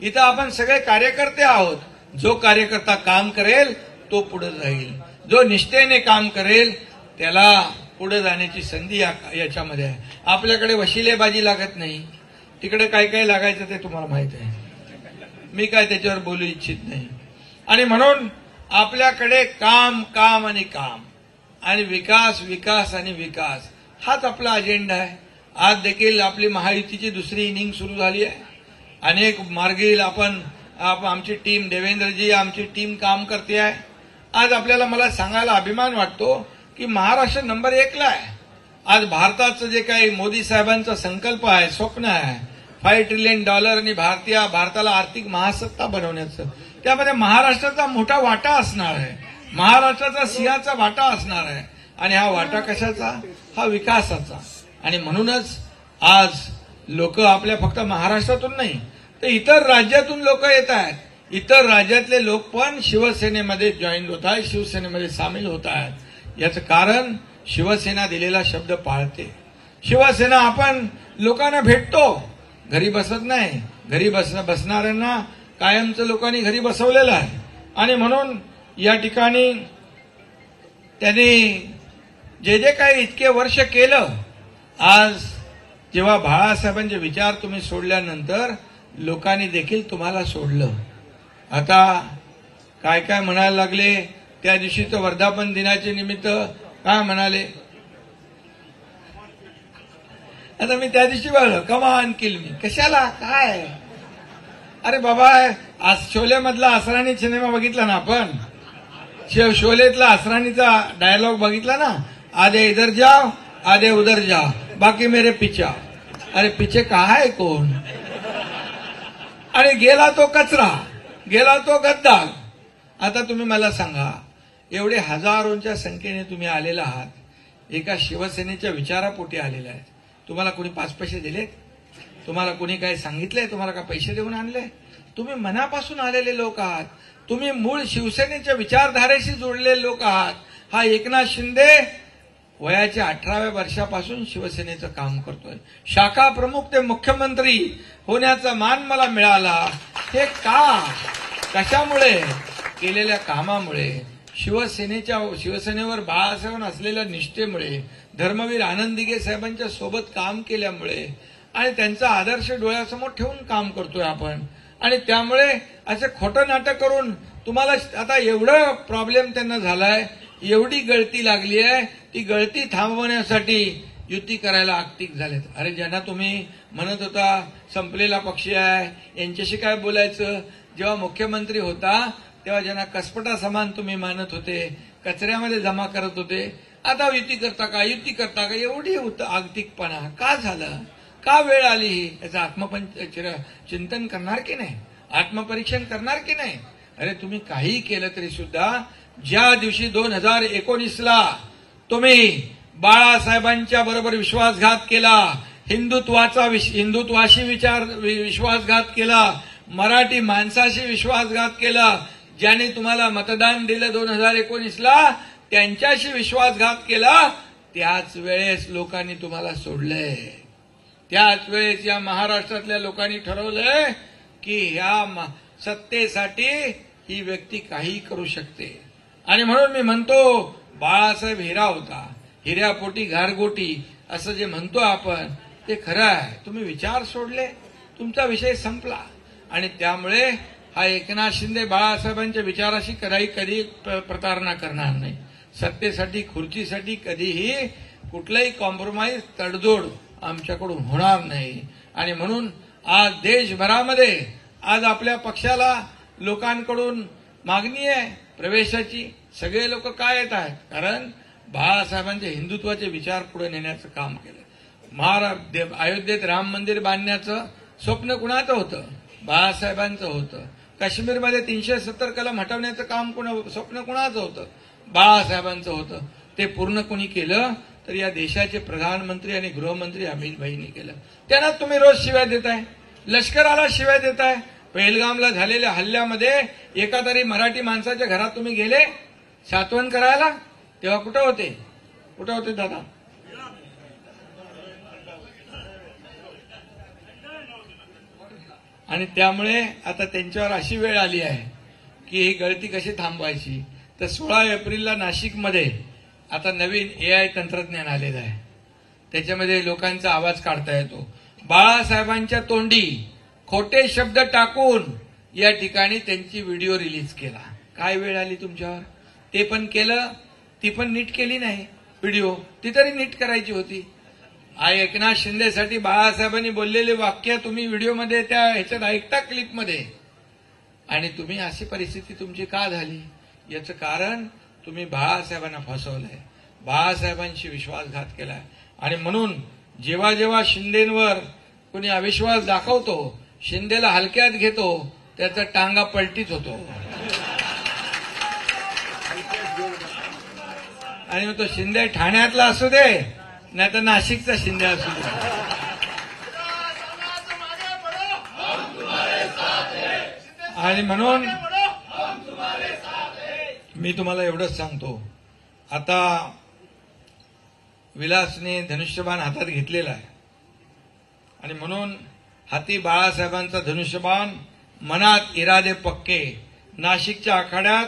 इथं आपण सगळे कार्यकर्ते आहोत. जो कार्यकर्ता काम करेल तो पुढे जाईल, जो निष्ठेने काम करेल त्याला पुढे जाण्याची संधी याच्यामध्ये आहे. आपल्याकडे वशिलेबाजी लागत नाही, तिकडे काय काय लागायचं ते तुम्हाला माहित आहे. मी काय त्याच्यावर बोलू इच्छित नाही. आणि म्हणून आपल्याकडे काम काम आणि काम आणि विकास विकास आणि विकास हाच आपला अजेंडा आहे. आज देखील आपली महायुतीची दुसरी इनिंग सुरू झाली आहे. अनेक मार्गील आमची टीम, देवेंद्रजी आमची टीम काम करते आहे. आज आपल्याला मला सांगायला अभिमान वाटतो की महाराष्ट्र नंबर 1ला आहे. आज भारताचं जे काही मोदी साहेबांचा संकल्प आहे, स्वप्न आहे, $5 ट्रिलियन आणि भारताला आर्थिक महासत्ता बनवण्याचं, त्यामध्ये महाराष्ट्राचा मोठा वाटा असणार आहे. महाराष्ट्राचा सिंहाचा वाटा असणार आहे. आणि हा वाटा कशाचा? हा विकासाचा. आणि म्हणूनच आज लोक आपल्या फक्त महाराष्ट्रातून नाही तर इतर राज्यातून लोक येत आहेत. इतर राज्यातले लोक पण शिवसेनेमध्ये जॉईन होत आहेत, शिवसेनेमध्ये सामील होत आहेत. याचं कारण शिवसेना दिलेला शब्द पाळते. शिवसेना आपण लोकांना भेटतो, घरी बसत नाही. घरी बसणाऱ्यांना कायमचं लोकांनी घरी बसवलेलं आहे. आणि म्हणून या ठिकाणी त्यांनी जे काही इतके वर्ष केलं, आज जेव्हा बाळासाहेबांचे विचार तुम्ही सोडल्यानंतर लोकांनी देखील तुम्हाला सोडलं. आता काय काय म्हणायला लागले. त्या दिवशीचं वर्धापन दिनाच्या निमित्त काय म्हणाले, आता मी त्या दिवशी बोललो कमान किल मी, कशाला काय. अरे बाबा, आज शोलेमधला असरानी सिनेमा बघितला ना आपण, शोलेतला असरानीचा डायलॉग बघितला ना, आधे इधर जाओ आधे उधर जाओ बाकी मेरे पीछे. अरे पीछे कहा है कोण. आणि गेला तो कचरा, गेला तो गद्दार. आता तुम्ही मला सांगा, एवढे हजारोंच्या संख्येने तुम्ही आलेला आहात, एका शिवसेनेच्या विचारापोटी आलेला आहे. तुम्हाला कोणी 5 पैसे दिलेत? तुम्हाला कोणी काय सांगितलंय? तुम्हाला काय पैसे देऊन आणले? तुम्ही मनापासून आलेले लोक आहात. तुम्ही मूळ शिवसेनेच्या विचारधारेशी जोडलेले लोक आहात. हा एकनाथ शिंदे वयाच्या 18व्या वर्षापासून शिवसेनेचं काम करतोय. शाखा प्रमुख ते मुख्यमंत्री होण्याचा मान मला मिळाला. हे का? कशामुळे? केलेल्या कामामुळे, शिवसेनेवर बाळासाहेब असलेल्या निष्ठेमुळे, धर्मवीर आनंद दिघे साहेबांच्या सोबत काम केल्यामुळे आणि त्यांचा आदर्श डोळ्यासमोर ठेवून काम करतोय आपण. आणि त्यामुळे असे खोटं नाटक करून तुम्हाला आता एवढं प्रॉब्लेम त्यांना झालाय, एवढी गळती लागली आहे, ती गळती थांबवण्यासाठी युती करायला आक्तिक झालेत. अरे ज्यांना तुम्ही म्हणत होता संपलेला पक्ष आहे, यांच्याशी काय बोलायचं, जेव्हा मुख्यमंत्री होता तेव्हा ज्यांना कसपटा समान तुम्ही मानत होते, कचऱ्यामध्ये जमा करत होते, आता युती करता का, युती करता का, एवढी आगतिकपणा का झालं? का वेळ आली ही? याचं चिंतन करणार की नाही? आत्मपरीक्षण करणार की नाही? अरे तुम्ही काही केलं तरी सुद्धा ज्या दिवशी 2019ला तुम्ही बाळासाहेबांच्या बरोबर विश्वासघात केला, हिंदुत्वाशी विश्वासघात केला, मराठी माणसाशी विश्वासघात केला, ज्याने तुम्हाला मतदान दिलं 2019ला त्यांच्याशी विश्वासघात केला, त्याच वेळेस लोकांनी तुम्हाला सोडलंय. त्याच वेळेस या महाराष्ट्रातल्या लोकांनी ठरवलंय की ह्या सत्तेसाठी ही व्यक्ती काही करू शकते. आणि म्हणून मी म्हणतो बाळासाहेब हिरा होता, हिऱ्यापोटी गारगोटी असं जे म्हणतो आपण ते खरं आहे. तुम्ही विचार सोडले, तुमचा विषय संपला. आणि त्यामुळे हा एकनाथ शिंदे बाळासाहेबांच्या विचाराशी कधी प्रतारणा करणार नाही. सत्तेसाठी, खुर्चीसाठी कधीही कुठलाही कॉम्प्रोमाइज, तडजोड आमच्याकडून होणार नाही. आणि म्हणून आज देशभरामध्ये आज आपल्या पक्षाला लोकांकडून मागणी आहे प्रवेशाची. सगळे लोक काय येत आहेत? कारण बाळासाहेबांचे हिंदुत्वाचे विचार पुढे नेण्याचं काम केलं. अयोध्येत राम मंदिर बांधण्याचं स्वप्न कुणाचं होतं? बाळासाहेबांचं होतं. काश्मीरमध्ये 370 कलम हटवण्याचं काम स्वप्न कुणाचं होतं? बाळासाहेबांचं होतं. ते पूर्ण कोणी केलं तर या देशाचे प्रधानमंत्री आणि गृहमंत्री अमित भाईंनी केलं. त्यांना तुम्ही रोज शिव्या देताय, लष्कराला शिव्या देताय. पहलगामला झालेल्या हल्ल्यामध्ये एका तरी मराठी माणसाच्या घरात तुम्ही गेले सात्वन करायला? तेव्हा कुठं होते? कुठं होते दादा? आणि त्यामुळे आता त्यांच्यावर अशी वेळ आली आहे की ही गळती कशी थांबवायची. तर 16 एप्रिलला नाशिकमध्ये आता नवीन AI तंत्रज्ञान आलेलं आहे. त्याच्यामध्ये लोकांचा आवाज काढता येतो. बाळासाहेबांच्या तोंडी खोटे शब्द टाकून या ठिकाणी त्यांची व्हिडिओ रिलीज केला. काय वेळ आली तुमच्यावर. ते पण केलं, ती पण नीट केली नाही व्हिडिओ, ती तरी नीट करायची होती. एकनाथ शिंदेसाठी बाळासाहेबांनी बोललेले वाक्य तुम्ही व्हिडिओमध्ये त्या ह्याच्यात ऐकता क्लिपमध्ये, आणि तुम्ही अशी परिस्थिती तुमची का झाली. याचं कारण तुम्ही बाळासाहेबांना फसवलंय, बाळासाहेबांशी विश्वासघात केलाय. आणि म्हणून जेव्हा जेव्हा शिंदेंवर कोणी अविश्वास दाखवतो, शिंदेला हलक्यात घेतो, त्याचा टांगा पलटीच होतो. आणि मग तो शिंदे ठाण्यातला असू दे नाही तर नाशिकचा शिंदे असू दे. आणि म्हणून मी तुम्हाला एवढंच सांगतो, आता विलासने धनुष्यबाण हातात घेतलेला आहे आणि म्हणून हाती बाळासाहेबांचा धनुष्यबाण, मनात इरादे पक्के, नाशिकच्या आखाड्यात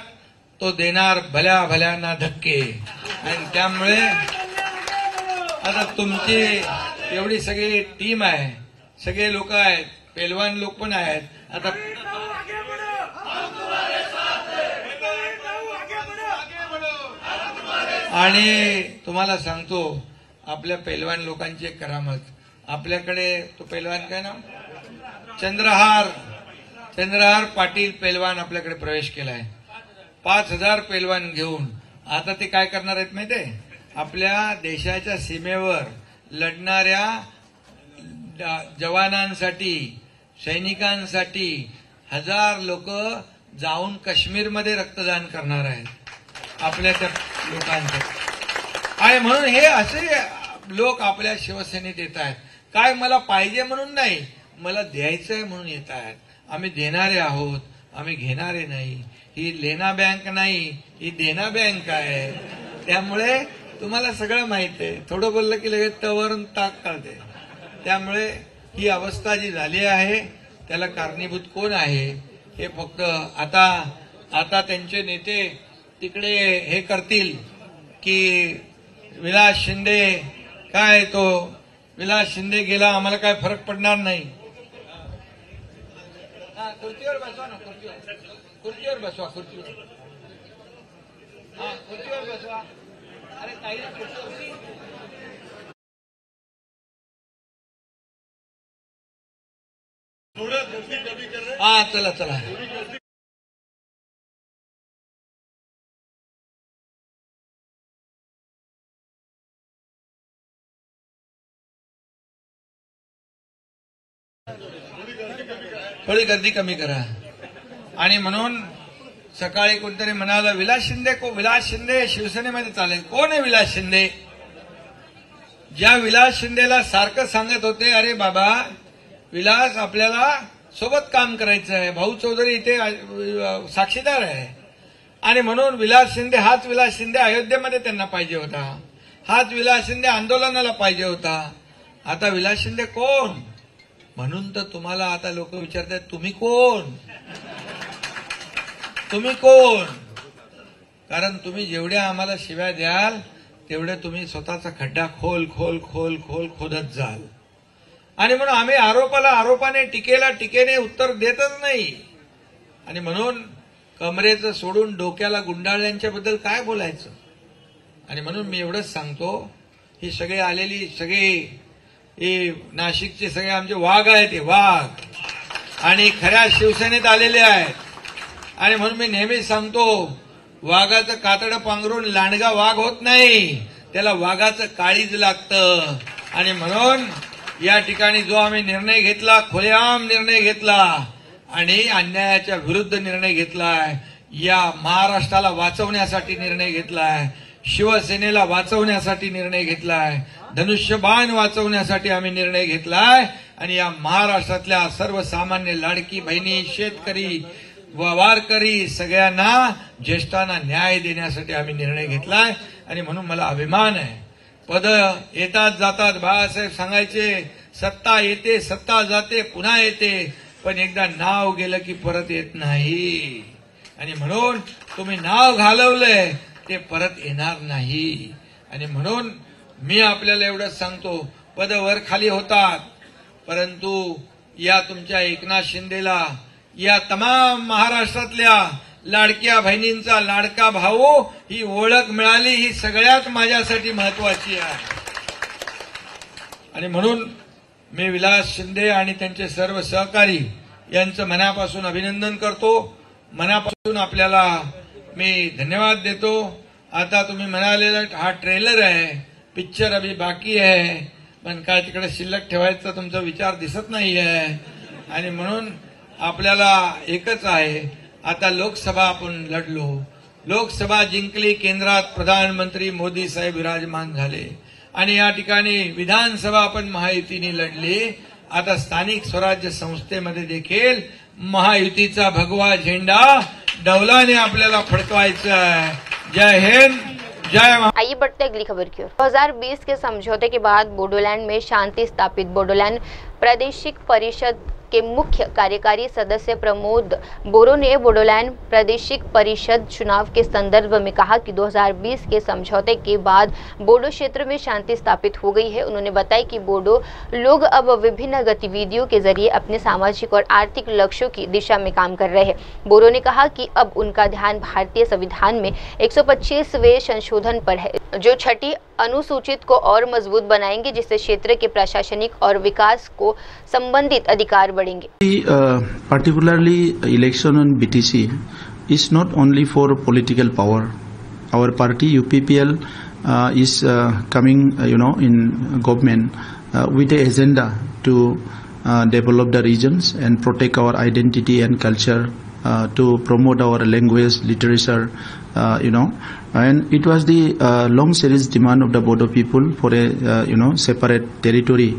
तो देणार भल्या भल्यांना धक्के. आणि त्यामुळे आता तुमची एवढी सगळी टीम आहे, सगळे लोक आहेत, पेलवान लोक पण आहेत. आता आणि तुम्हाला सांगतो आपल्या पेलवान लोकांची एक करामत. आपल्याकडे तो पेलवान काय नाव, चंद्रहार पाटील पेलवान आपल्याकडे प्रवेश केलाय 5000 पेलवान घेऊन. आता ते काय करणार आहेत माहितीये, आपल्या देशाच्या सीमेवर लढणाऱ्या जवानांसाठी, सैनिकांसाठी 1000 लोक जाऊन काश्मीरमध्ये रक्तदान करणार आहेत आपल्या त्या लोकांसाठी. आणि म्हणून हे असे लोक आपल्या शिवसेनेत येत आहेत. काय मला पाहिजे म्हणून नाही, मला द्यायचंय म्हणून येत आहेत. आम्ही देणारे आहोत, आम्ही घेणारे नाही. ही लेना बँक नाही, ही देना बँक आहे. त्यामुळे तुम्हाला सगळं माहित आहे. थोडं बोललं की लगेच तवरून ताक कळते. त्यामुळे ही अवस्था जी झाली आहे त्याला कारणीभूत कोण आहे हे फक्त आता त्यांचे नेते तिकडे हे करतील की विलास शिंदे, काय तो विलास शिंदे गेला आम्हाला काय फरक पडणार नाही. खुर्चीवर बसवा ना, खुर्चीवर बसवा, खुर्चीवर बसवा. अरे काही चला चला. थोडी गर्दी कमी करा. आणि म्हणून सकाळी कोणतरी म्हणाला विलास शिंदे शिवसेनेमध्ये चालेल. कोण आहे विलास शिंदे. ज्या विलास शिंदेला सारखं सांगत होते अरे बाबा विलास आपल्याला सोबत काम करायचं आहे, भाऊ चौधरी इथे साक्षीदार आहे. आणि म्हणून हाच विलास शिंदे अयोध्येमध्ये त्यांना पाहिजे होता, हाच विलास शिंदे आंदोलनाला पाहिजे होता. आता विलास शिंदे कोण म्हणून तर तुम्हाला आता लोक विचारतात तुम्ही कोण, तुम्ही कोण. कारण तुम्ही जेवढ्या आम्हाला शिव्या द्याल तेवढे तुम्ही स्वतःचा खड्डा खोल खोल खोल खोल खोदत जाल. आणि म्हणून आम्ही आरोपाने टीकेने उत्तर देतच नाही. आणि म्हणून कमरेचं सोडून डोक्याला गुंडाळल्यांच्याबद्दल काय बोलायचं. आणि म्हणून मी एवढंच सांगतो, ही सगळे आलेली हे नाशिकचे सगळे आमचे वाघ आहेत, हे वाघ आणि खऱ्या शिवसेनेत आलेले आहेत. आणि म्हणून मी नेहमीच सांगतो वाघाचं कातडं पांघरून लांडगा वाघ होत नाही, त्याला वाघाचं काळीज लागतं. आणि म्हणून या ठिकाणी जो आम्ही निर्णय घेतला, खुलेआम निर्णय घेतला आणि अन्यायाच्या विरुद्ध निर्णय घेतलाय, या महाराष्ट्राला वाचवण्यासाठी निर्णय घेतलाय, शिवसेनेला वाचवण्यासाठी निर्णय घेतलाय, धनुष्यबाण वाचवण्यासाठी आम्ही निर्णय घेतलाय. आणि या महाराष्ट्रातल्या सर्वसामान्य लाडकी बहिणी, शेतकरी, वारकरी सगळ्यांना, ज्येष्ठांना न्याय देण्यासाठी आम्ही निर्णय घेतलाय. आणि म्हणून मला अभिमान आहे. पद येतात जातात, बाळासाहेब सांगायचे सत्ता येते सत्ता जाते पुन्हा येते, पण एकदा नाव गेलं की परत येत नाही. आणि म्हणून तुम्ही नाव घालवलंय ते परत येणार नाही. आणि म्हणून मी आपल्याला एवढंच सांगतो, पद वर खाली होतात, परंतु या तुमच्या एकनाथ शिंदेला, या तमाम महाराष्ट्रातल्या लाडक्या बहिणींचा लाडका भाऊ ही ओळख मिळाली, ही सगळ्यात माझ्यासाठी महत्वाची आहे. आणि म्हणून मी विलास शिंदे आणि त्यांचे सर्व सहकारी यांचं मनापासून अभिनंदन करतो. मनापासून आपल्याला मी धन्यवाद देतो. आता तुम्ही म्हणालेला हा ट्रेलर आहे, पिक्चर अभी बाकी आहे, पण काय तिकडे शिल्लक ठेवायचा तुमचा विचार दिसत नाही आहे. आणि म्हणून आपल्याला एकच आहे, आता लोकसभा आपण लढलो, लोकसभा जिंकली, केंद्रात प्रधानमंत्री मोदी साहेब विराजमान झाले, आणि या ठिकाणी विधानसभा आपण महायुतीने लढली. आता स्थानिक स्वराज्य संस्थेमध्ये देखील महायुतीचा भगवा झेंडा डौलाने आपल्याला फडकवायचा है. जय हिंद, जय महाराष्ट्र. आइए बढ़ते अगली खबर की ओर। 2020 के समझौते के बाद बोडोलैंड में शांति स्थापित। बोडोलैंड प्रादेशिक परिषद के मुख्य कार्यकारी सदस्य प्रमोद बोरो ने बोडोलैंड प्रादेशिक परिषद चुनाव के संदर्भ में कहा कि 2020 के समझौते के बाद बोडो क्षेत्र में शांति स्थापित हो गई है। उन्होंने बताया कि बोडो लोग अब विभिन्न गतिविधियों के जरिए अपने सामाजिक और आर्थिक लक्ष्यों की दिशा में काम कर रहे हैं। बोरो ने कहा कि अब उनका ध्यान भारतीय संविधान में 125वें संशोधन पर है, जो छठी अनुसूचित को और मजबूत बनाएंगे, जिससे क्षेत्र के प्रशासनिक और विकास को संबंधित अधिकार बढ़ेंगे। Particularly election on BTC is not only for political power. Our party UPPL is coming in government with an agenda to develop the regions and protect our identity and culture, to promote our language, literature, and it was the long series demand of the Bodo people for a separate territory.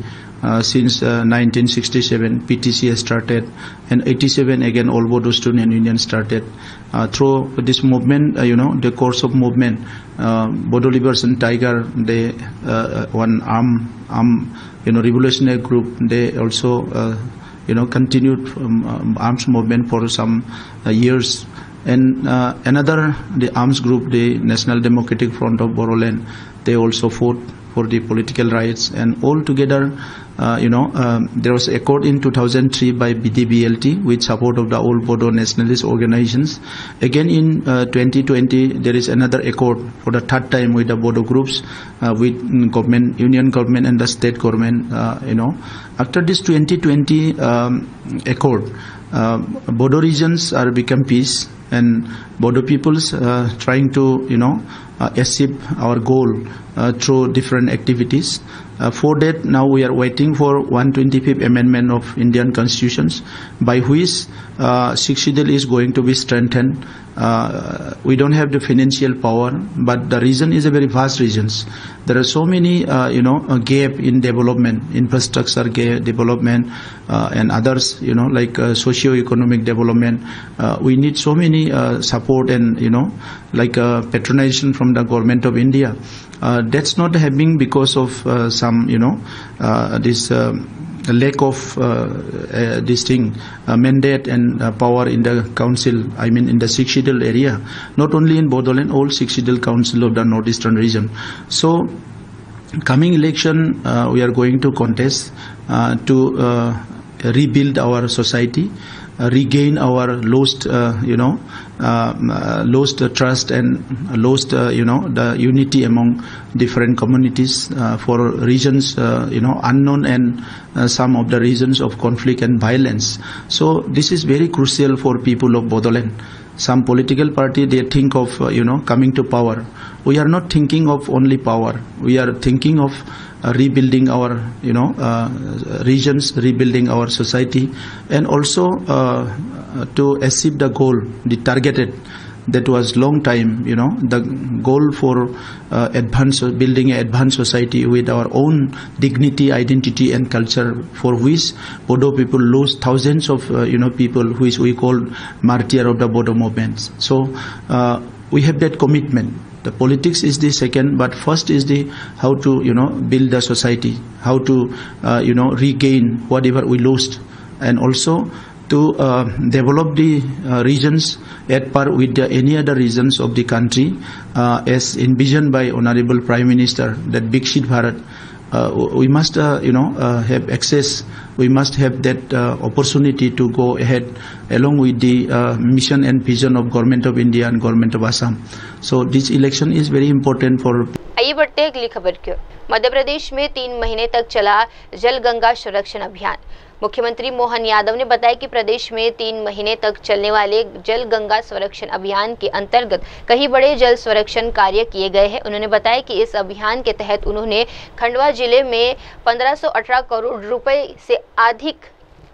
Since 1967 PTC has started, and 87 again All Bodo Student Union started. Through this movement, the course of movement, Bodo Liberation Tiger, they one revolutionary group, they also continued arms movement for some years. And another, the arms group, the National Democratic Front of Bodoland, they also fought for the political rights. And all together, there was accord in 2003 by BDBLT with support of the all Bodo nationalist organizations. Again in 2020, there is another accord for the third time with the Bodo groups, with government, union government and the state government. After this 2020 accord, Bodo regions are become peace, and Bodo peoples trying to achieve our goal through different activities. For that, now we are waiting for 125th amendment of Indian constitutions, by which Sikshidal is going to be strengthened. We don't have the financial power, but the region is a very vast regions. There are so many gap in development, infrastructure gap development, and others, like socio-economic development. We need so many support and like patronization from the government of India. That's not happening because of some this lack of this thing, mandate and power in the council, I mean in the Sikshidal area, not only in Bodoland, all Sikshidal council of the northeastern region. So coming election, we are going to contest to rebuild our society, regain our lost trust and lost the unity among different communities for regions unknown, and some of the regions of conflict and violence. So this is very crucial for people of Bodoland. Some political party, they think of coming to power. We are not thinking of only power. We are thinking of rebuilding our regions, rebuilding our society, and also to achieve the goal, the targeted, that was long time, the goal for building an advanced society with our own dignity, identity and culture, for which Bodo people lost thousands of people, which we call martyr of the Bodo movements. So we have that commitment. The politics is the second, but first is the how to build the society, how to regain whatever we lost, and also to develop the regions at par with any other regions of the country, as envisioned by Honorable Prime Minister, that Viksit Bharat. We must, have access. We must have that opportunity to go ahead along with the mission and vision of Government of India and Government of Assam. So this election is very important for. आइए बढ़ते हैं अगली खबर की or. Madhya Pradesh में 3 महीने तक चला जल गंगा संरक्षण अभियान। मुख्यमंत्री मोहन यादव ने बताया कि प्रदेश में 3 महीने तक चलने वाले जल गंगा संरक्षण अभियान के अंतर्गत कई बड़े जल संरक्षण कार्य किए गए हैं। उन्होंने बताया कि इस अभियान के तहत उन्होंने खंडवा जिले में 1518 करोड़ रुपए से अधिक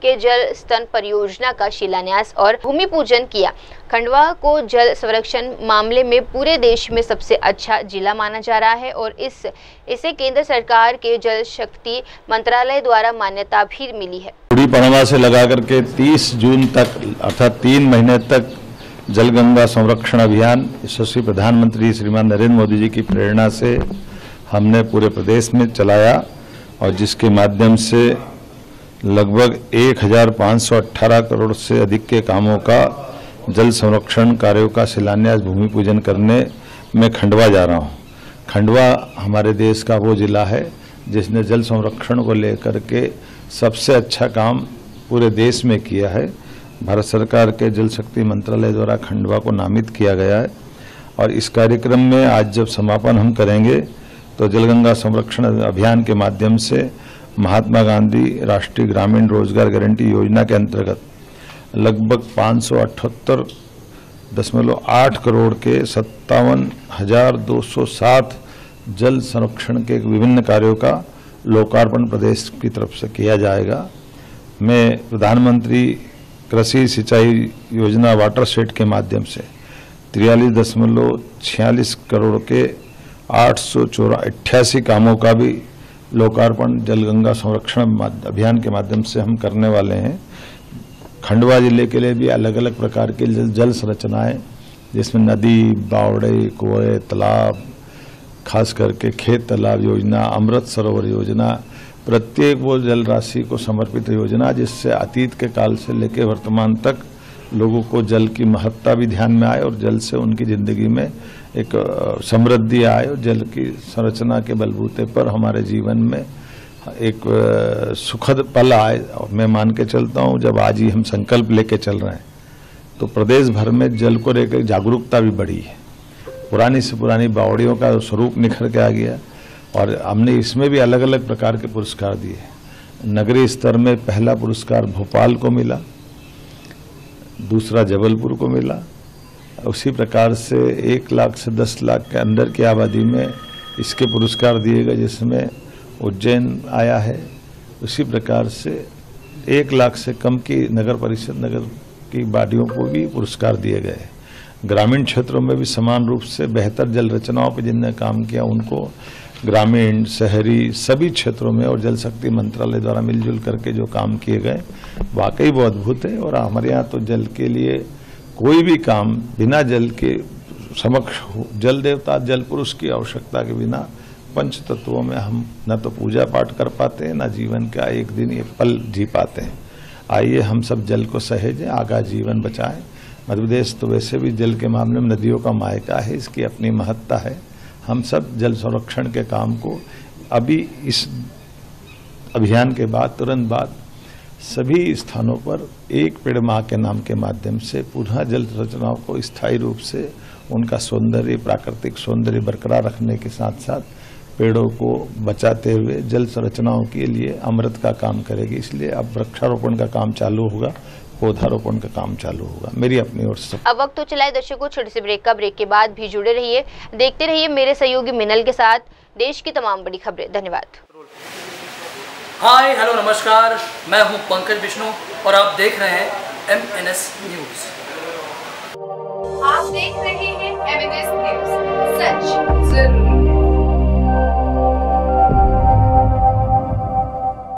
के जल स्तन परियोजना का शिलान्यास और भूमि पूजन किया। खंडवा को जल संरक्षण मामले में पूरे देश में सबसे अच्छा जिला माना जा रहा है और इसे केंद्र सरकार के जल शक्ति मंत्रालय द्वारा मान्यता भी मिली है। पूरी पड़वा से लगा करके 30 जून तक अर्थात 3 महीने तक जल गंगा संरक्षण अभियान यशस्वी प्रधानमंत्री श्रीमान नरेंद्र मोदी जी की प्रेरणा से हमने पूरे प्रदेश में चलाया और जिसके माध्यम से लगभग 1518 करोड़ से अधिक के कामों का जल संरक्षण कार्यों का शिलान्यास भूमि पूजन करने में खंडवा जा रहा हूं। खंडवा हमारे देश का वो जिला है जिसने जल संरक्षण को लेकर के सबसे अच्छा काम पूरे देश में किया है। भारत सरकार के जल शक्ति मंत्रालय द्वारा खंडवा को नामित किया गया है और इस कार्यक्रम में आज जब समापन हम करेंगे तो जल गंगा संरक्षण अभियान के माध्यम से महात्मा गांधी राष्ट्रीय ग्रामीण रोजगार गारंटी योजना के अंतर्गत लगभग 578.8 करोड़ के 57,207 जल संरक्षण के विभिन्न कार्यों का लोकार्पण प्रदेश की तरफ से किया जाएगा। मैं प्रधानमंत्री कृषि सिंचाई योजना वाटरशेड के माध्यम से 43.46 करोड़ के 888 कामों का भी लोकार्पण जल गंगा संरक्षण अभियान के माध्यम से हम करने वाले हैं। खंडवा जिले के लिए भी अलग अलग प्रकार की जल संरचनाएं जिसमें नदी, बावड़े, कुएं, तालाब, खास करके खेत तालाब योजना, अमृत सरोवर योजना, प्रत्येक वो जल राशि को समर्पित योजना जिससे अतीत के काल से लेकर वर्तमान तक लोगों को जल की महत्ता भी ध्यान में आए और जल से उनकी जिंदगी में एक समृद्धि आए और जल की संरचना के बलबूते पर हमारे जीवन में एक सुखद पल आए। और मैं मान के चलता हूं जब आज ही हम संकल्प लेके चल रहे हैं तो प्रदेश भर में जल को लेकर जागरूकता भी बढ़ी है। पुरानी से पुरानी बावड़ियों का स्वरूप निखर के आ गया और हमने इसमें भी अलग अलग प्रकार के पुरस्कार दिए। नगरीय स्तर में पहला पुरस्कार भोपाल को मिला, दूसरा जबलपुर को मिला। उसी प्रकार से 1 लाख से 10 लाख के अंदर की आबादी में इसके पुरस्कार दिए गए जिसमें उज्जैन आया है। उसी प्रकार से 1 लाख से कम की नगर परिषद नगर की बाडियों को भी पुरस्कार दिए गए। ग्रामीण क्षेत्रों में भी समान रूप से बेहतर जल रचनाओं पर जिनने काम किया उनको ग्रामीण, शहरी सभी क्षेत्रों में और जल शक्ति मंत्रालय द्वारा मिलजुल करके जो काम किए गए वाकई वो अद्भुत है। और हमारे यहाँ तो जल के लिए कोई भी काम बिना जल के समक्ष जल देवता जल पुरुष की आवश्यकता के बिना पंच तत्वों में हम न तो पूजा पाठ कर पाते हैं न जीवन का एक दिन एक पल जी पाते हैं। आइए हम सब जल को सहेजें, आगा जीवन बचाएं। मध्य प्रदेश तो वैसे भी जल के मामले में नदियों का मायका है, इसकी अपनी महत्ता है। हम सब जल संरक्षण के काम को अभी इस अभियान के बाद तुरंत बाद सभी स्थानों पर एक पेड़ मां के नाम के माध्यम से पुनः जल संरचनाओं को स्थायी रूप से उनका सौंदर्य, प्राकृतिक सौंदर्य बरकरार रखने के साथ साथ पेड़ों को बचाते हुए जल संरचनाओं के लिए अमृत का काम करेगी। इसलिए अब वृक्षारोपण का काम चालू होगा, पौधारोपण का काम चालू होगा। मेरी अपनी ओर से अब वक्त तो चलाए दर्शकों छोटे से ब्रेक का। ब्रेक के बाद भी जुड़े रहिए, देखते रहिए मेरे सहयोगी मिनल के साथ देश की तमाम बड़ी खबरें। धन्यवाद। हाय हेलो नमस्कार, मैं हूं पंकज विष्णु और आप देख रहे हैं MNS न्यूज। आप देख रहे हैं MNS